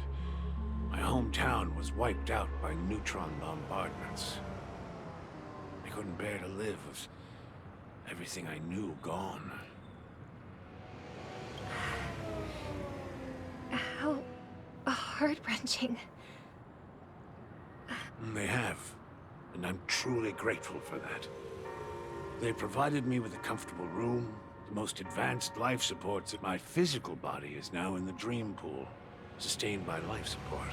my hometown was wiped out by neutron bombardments. I couldn't bear to live with everything I knew gone. How heart-wrenching. They have, and I'm truly grateful for that. They provided me with a comfortable room, the most advanced life supports that my physical body is now in the dream pool, sustained by life support.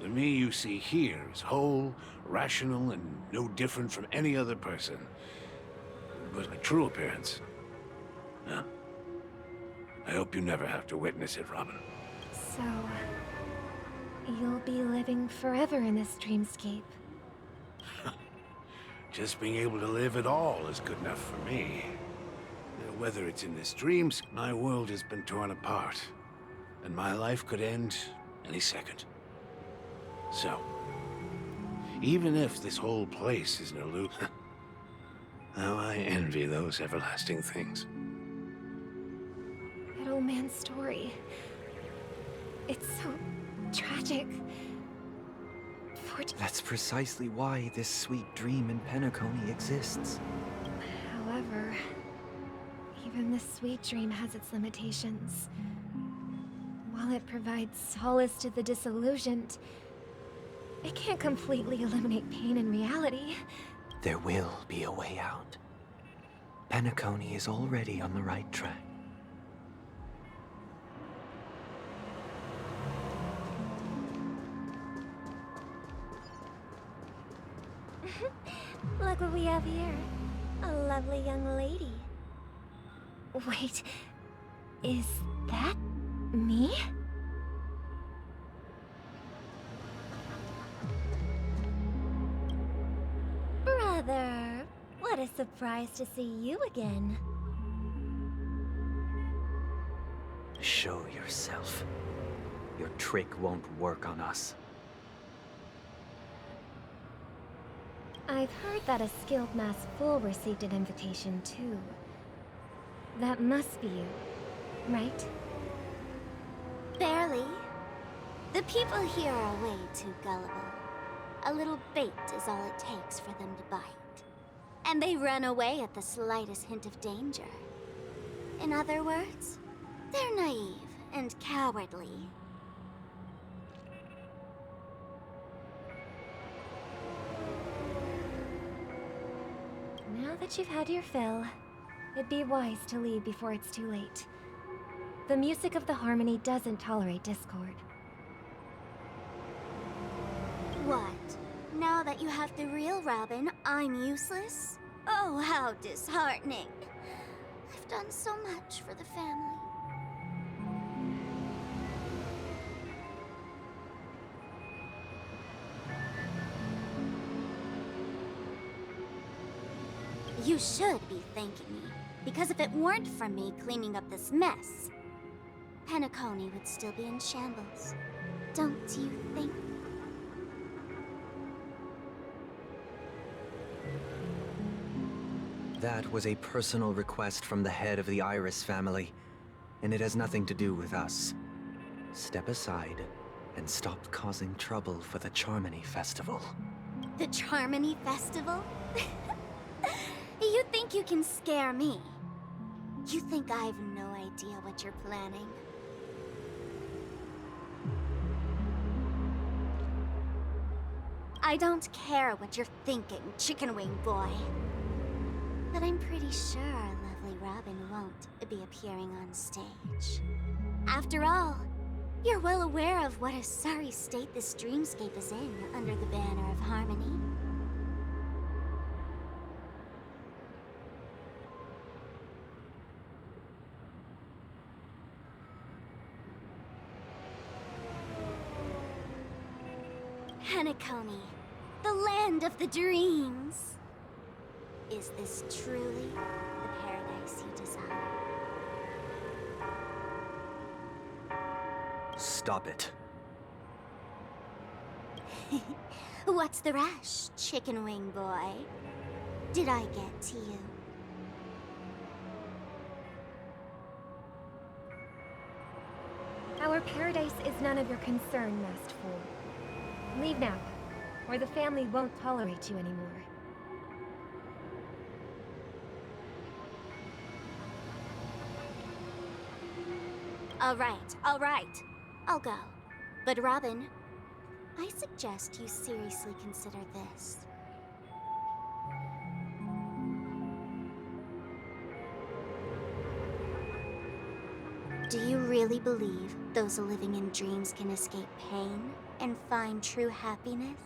The me you see here is whole, rational, and no different from any other person. But my true appearance... Well, I hope you never have to witness it, Robin. So, you'll be living forever in this dreamscape. Just being able to live at all is good enough for me. Whether it's in this dream, my world has been torn apart, and my life could end any second. So, even if this whole place is an illusion, how I envy those everlasting things. That old man's story. It's so tragic. That's precisely why this sweet dream in Peniconii exists. However, even this sweet dream has its limitations. While it provides solace to the disillusioned, it can't completely eliminate pain in reality. There will be a way out. Peniconii is already on the right track. Look what we have here. A lovely young lady. Wait, is that me? Brother, what a surprise to see you again. Show yourself. Your trick won't work on us. I've heard that a skilled mass fool received an invitation too. That must be you, right? Barely. The people here are way too gullible. A little bait is all it takes for them to bite. And they run away at the slightest hint of danger. In other words, they're naive and cowardly. Now that you've had your fill, it'd be wise to leave before it's too late. The music of the harmony doesn't tolerate discord. What? Now that you have the real Robin, I'm useless? Oh, how disheartening. I've done so much for the family. You should be thanking me, because if it weren't for me cleaning up this mess, Peniconii would still be in shambles. Don't you think? That was a personal request from the head of the Iris family, and it has nothing to do with us. Step aside and stop causing trouble for the Charmony Festival. The Charmony Festival? You think you can scare me? You think I have no idea what you're planning? I don't care what you're thinking, chicken wing boy. But I'm pretty sure lovely Robin won't be appearing on stage. After all, you're well aware of what a sorry state this dreamscape is in under the banner of harmony. Peniconii, the land of the dreams. Is this truly the paradise you desire? Stop it. What's the rush, chicken wing boy? Did I get to you? Our paradise is none of your concern, masked fool. Leave now, or the family won't tolerate you anymore. All right. I'll go. But Robin, I suggest you seriously consider this. Do you really believe those living in dreams can escape pain and find true happiness?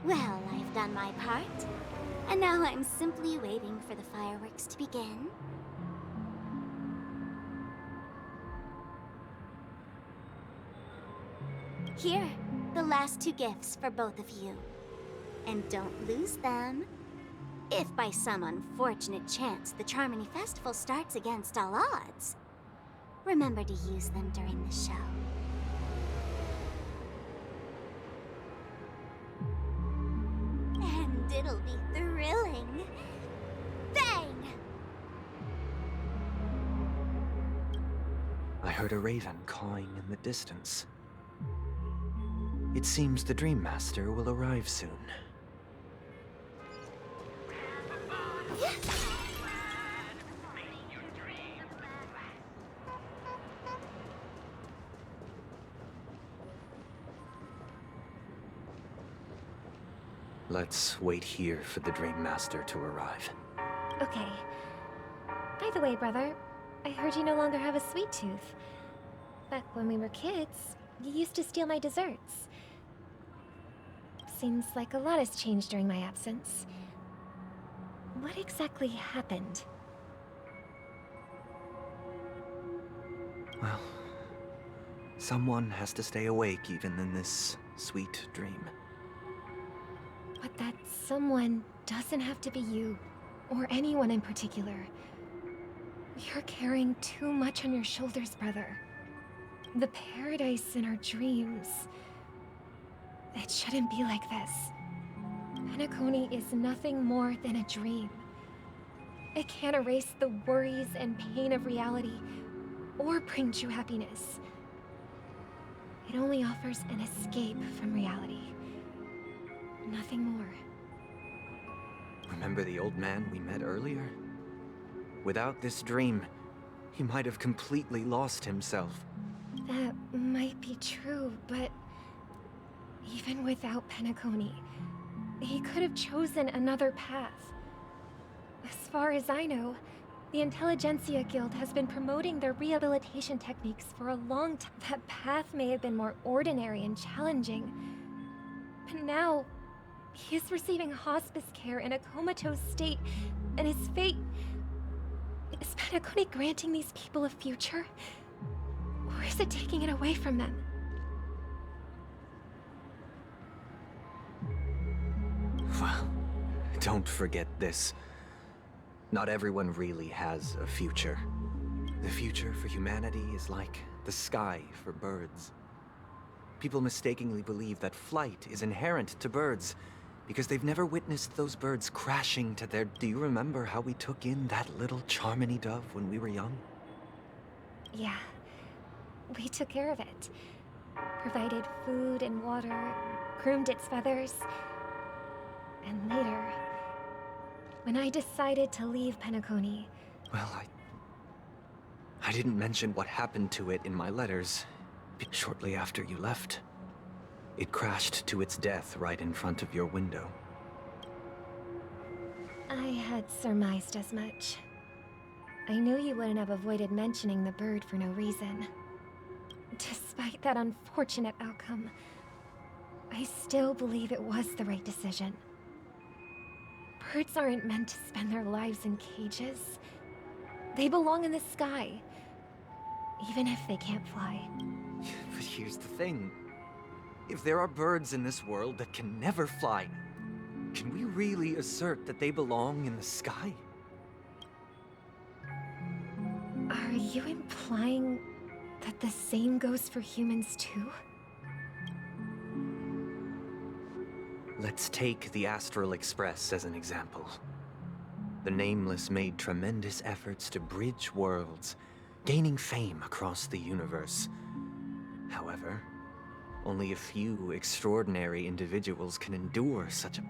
Well, I've done my part, and now I'm simply waiting for the fireworks to begin. Here, the last 2 gifts for both of you. And don't lose them. If by some unfortunate chance the Charmony Festival starts against all odds, remember to use them during the show. And it'll be thrilling. Bang! I heard a raven cawing in the distance. It seems the Dream Master will arrive soon. Let's wait here for the Dream Master to arrive. Okay. By the way, brother, I heard you no longer have a sweet tooth. Back when we were kids, you used to steal my desserts. Seems like a lot has changed during my absence. What exactly happened? Well, someone has to stay awake even in this sweet dream. But that someone doesn't have to be you, or anyone in particular. You're carrying too much on your shoulders, brother. The paradise in our dreams. It shouldn't be like this. Peniconii is nothing more than a dream. It can't erase the worries and pain of reality, or bring true happiness. It only offers an escape from reality. Nothing more. Remember the old man we met earlier? Without this dream, he might have completely lost himself. That might be true, but even without Peniconii, he could have chosen another path. As far as I know, the Intelligentsia Guild has been promoting their rehabilitation techniques for a long time. That path may have been more ordinary and challenging, but now he is receiving hospice care in a comatose state, and his fate... Is Peniconii granting these people a future? Or is it taking it away from them? Well, don't forget this. Not everyone really has a future. The future for humanity is like the sky for birds. People mistakenly believe that flight is inherent to birds because they've never witnessed those birds crashing to their... Do you remember how we took in that little Charmony dove when we were young? Yeah. We took care of it. Provided food and water, groomed its feathers. And later, when I decided to leave Peniconii... Well, I didn't mention what happened to it in my letters. Shortly after you left, it crashed to its death right in front of your window. I had surmised as much. I knew you wouldn't have avoided mentioning the bird for no reason. Despite that unfortunate outcome, I still believe it was the right decision. Birds aren't meant to spend their lives in cages. They belong in the sky, even if they can't fly. But here's the thing. If there are birds in this world that can never fly, can we really assert that they belong in the sky? Are you implying that the same goes for humans too? Let's take the Astral Express as an example. The Nameless made tremendous efforts to bridge worlds, gaining fame across the universe. However, only a few extraordinary individuals can endure such a...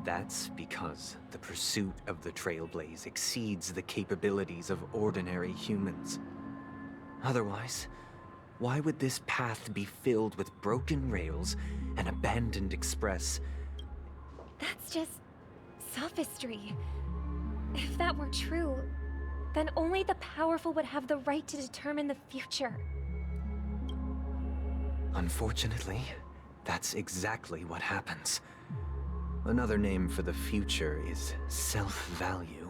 That's because the pursuit of the Trailblaze exceeds the capabilities of ordinary humans. Otherwise, Why would this path be filled with broken rails and abandoned express? That's just sophistry. If that were true, then only the powerful would have the right to determine the future. Unfortunately, that's exactly what happens. Another name for the future is self-value.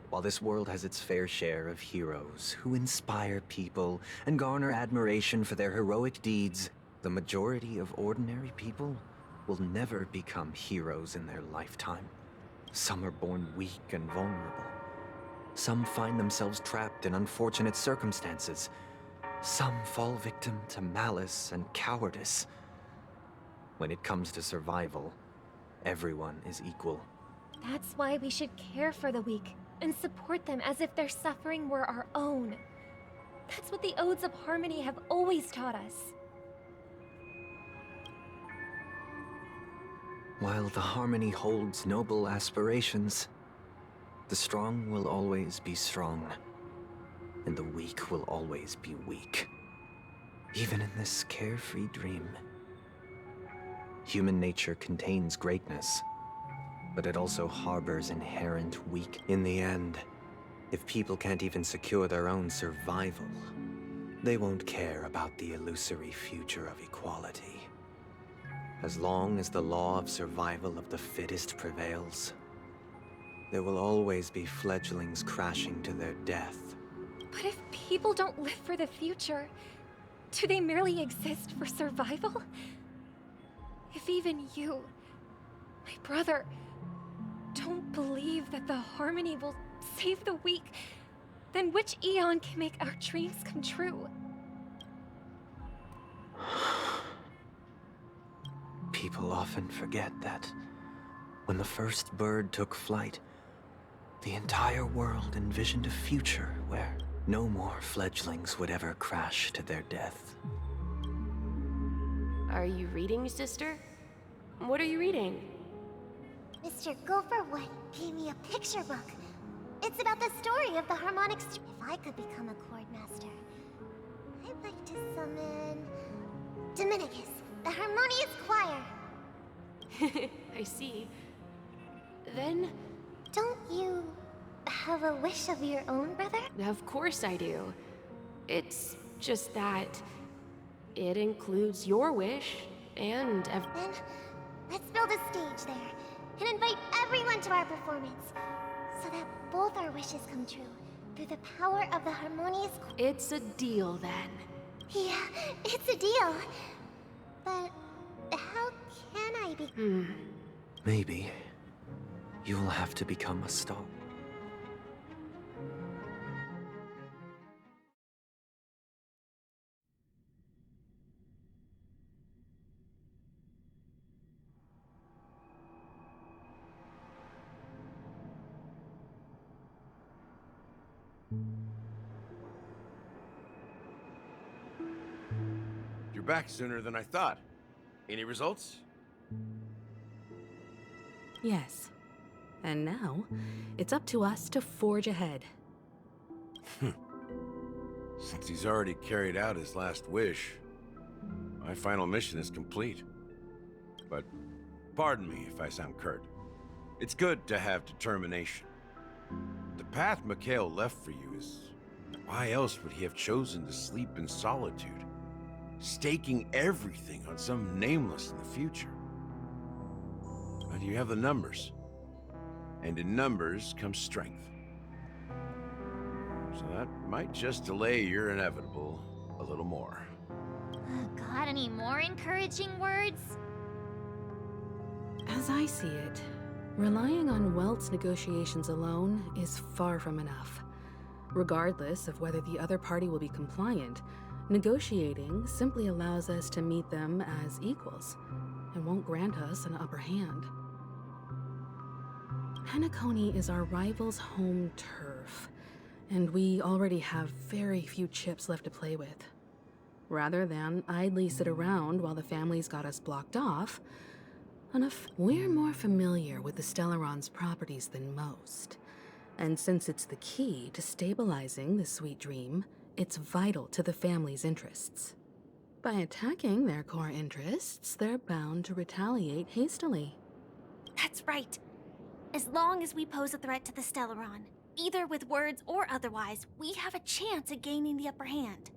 While this world has its fair share of heroes who inspire people and garner admiration for their heroic deeds, the majority of ordinary people will never become heroes in their lifetime. Some are born weak and vulnerable. Some find themselves trapped in unfortunate circumstances. Some fall victim to malice and cowardice. When it comes to survival, everyone is equal. That's why we should care for the weak and support them as if their suffering were our own. That's what the Odes of Harmony have always taught us. While the Harmony holds noble aspirations, the strong will always be strong, and the weak will always be weak. Even in this carefree dream. Human nature contains greatness, but it also harbors inherent weak. In the end, if people can't even secure their own survival, they won't care about the illusory future of equality. As long as the law of survival of the fittest prevails, there will always be fledglings crashing to their death. But if people don't live for the future, do they merely exist for survival? If even you, my brother, don't believe that the Harmony will save the weak, then which Eon can make our dreams come true? People often forget that when the first bird took flight, the entire world envisioned a future where no more fledglings would ever crash to their death. Are you reading, sister? What are you reading? Mr. Gopherwood gave me a picture book. It's about the story of the harmonic If I could become a chord master, I'd like to summon Dominicus, the harmonious choir. I see. Then... Don't you have a wish of your own, brother? Of course I do. It's just that it includes your wish and Then let's build a stage there and invite everyone to our performance so that both our wishes come true through the power of the harmonious. It's a deal then. Yeah, it's a deal. But how can I be? Maybe you will have to become a star. You're back sooner than I thought. Any results? Yes. And now, it's up to us to forge ahead. Since he's already carried out his last wish, my final mission is complete. But pardon me if I sound curt. It's good to have determination. The path Mikhail left for you is... Why else would he have chosen to sleep in solitude, staking everything on some nameless in the future? But you have the numbers. And in numbers comes strength. So that might just delay your inevitable a little more. Got any more encouraging words? As I see it, relying on Welt's negotiations alone is far from enough. Regardless of whether the other party will be compliant, negotiating simply allows us to meet them as equals and won't grant us an upper hand. Peniconii is our rival's home turf, and we already have very few chips left to play with. Rather than idly sit around while the family's got us blocked off, we're more familiar with the Stellaron's properties than most. And since it's the key to stabilizing the sweet dream, It's vital to the family's interests. By attacking their core interests, they're bound to retaliate hastily. That's right. As long as we pose a threat to the Stellaron, either with words or otherwise, we have a chance at gaining the upper hand.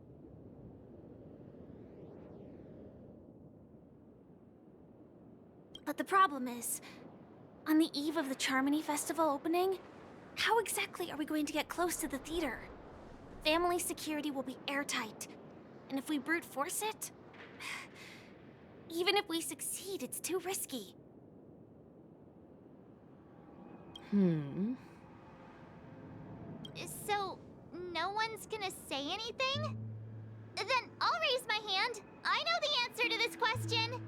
But the problem is, on the eve of the Charmony Festival opening, how exactly are we going to get close to the theater? Family security will be airtight, and if we brute force it, even if we succeed, it's too risky. So, no one's gonna say anything? Then I'll raise my hand. I know the answer to this question.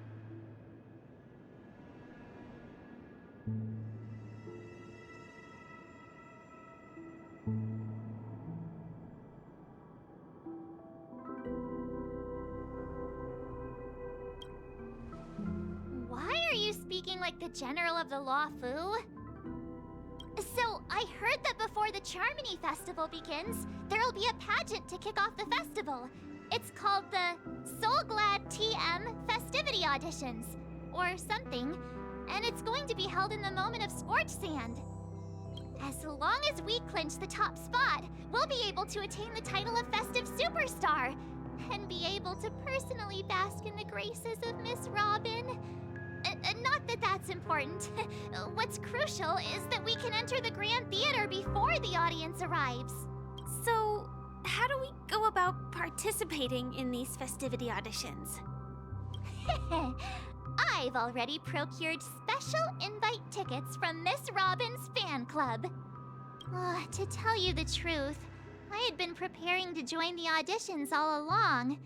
Why are you speaking like the General of the Law Fu? So, I heard that before the Charmony Festival begins, there'll be a pageant to kick off the festival. It's called the Soul Glad TM Festivity Auditions, or something, and it's going to be held in the moment of Scorch Sand. As long as we clinch the top spot, we'll be able to attain the title of Festive Superstar, and be able to personally bask in the graces of Miss Robin. Not that that's important. What's crucial is that we can enter the Grand Theater before the audience arrives. So, how do we go about participating in these festivity auditions? I've already procured special invite tickets from Miss Robin's fan club. To tell you the truth, I had been preparing to join the auditions all along,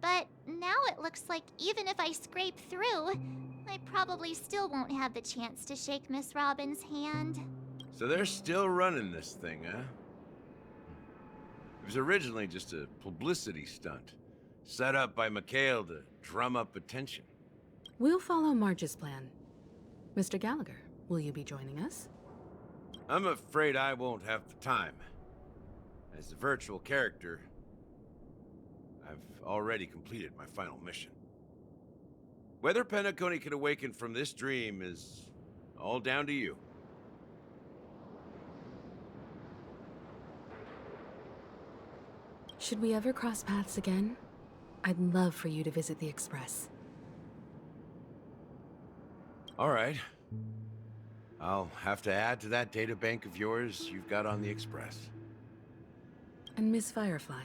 but now it looks like even if I scrape through, I probably still won't have the chance to shake Miss Robin's hand. So they're still running this thing, huh? It was originally just a publicity stunt, set up by Mikhail to drum up attention. We'll follow Marge's plan. Mr. Gallagher, will you be joining us? I'm afraid I won't have the time. As a virtual character, I've already completed my final mission. Whether Peniconii can awaken from this dream is all down to you. Should we ever cross paths again, I'd love for you to visit the Express. All right. I'll have to add to that databank of yours you've got on the Express. And Miss Firefly,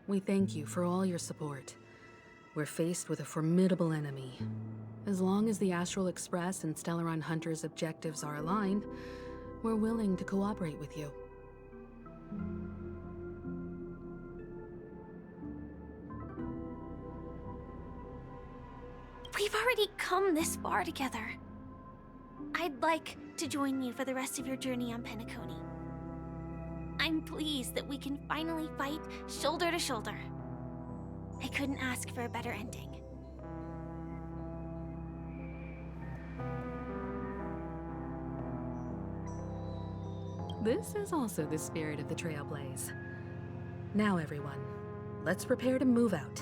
we thank you for all your support. We're faced with a formidable enemy. As long as the Astral Express and Stellaron Hunter's objectives are aligned, we're willing to cooperate with you. We've already come this far together. I'd like to join you for the rest of your journey on Peniconii. I'm pleased that we can finally fight shoulder to shoulder. I couldn't ask for a better ending. This is also the spirit of the Trailblaze. Now everyone, let's prepare to move out.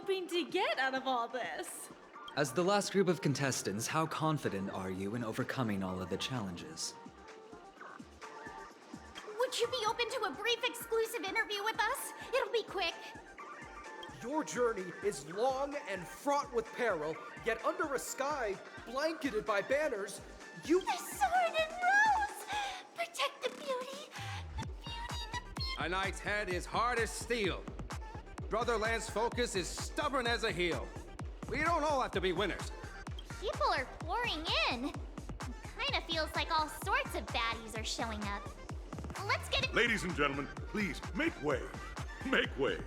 hoping to get out of all this? As the last group of contestants, how confident are you in overcoming all of the challenges? Would you be open to a brief exclusive interview with us? It'll be quick. Your journey is long and fraught with peril, yet under a sky blanketed by banners, you— The sword and rose! Protect the beauty! A knight's head is hard as steel. Brother Lance's focus is stubborn as a heel. We don't all have to be winners. People are pouring in. It kinda feels like all sorts of baddies are showing up. Let's get it— Ladies and gentlemen, please, make way. Make way.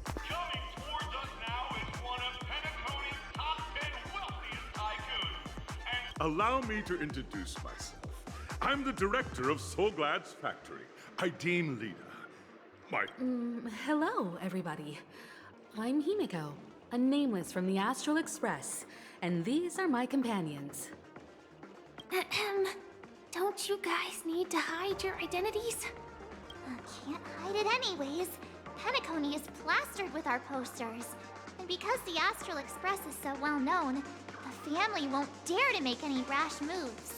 Coming towards us now is one of Penaconi's top 10 wealthiest tycoons. Allow me to introduce myself. I'm the director of Soulglad's factory, Ideen Lida. My— Hello, everybody. I'm Himiko, a nameless from the Astral Express, and these are my companions. Don't you guys need to hide your identities? Can't hide it anyways. Penacony is plastered with our posters. And because the Astral Express is so well known, the family won't dare to make any rash moves.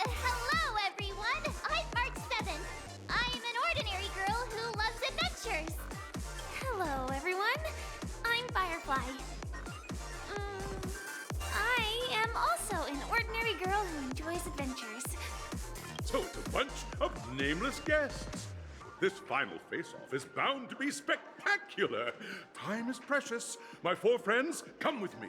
Hello, everyone! I'm March 7th. I'm an ordinary girl who loves adventures. Hello, everyone. I'm Firefly. I am also an ordinary girl who enjoys adventures. So it's a bunch of nameless guests. This final face-off is bound to be spectacular. Time is precious. My four friends, come with me.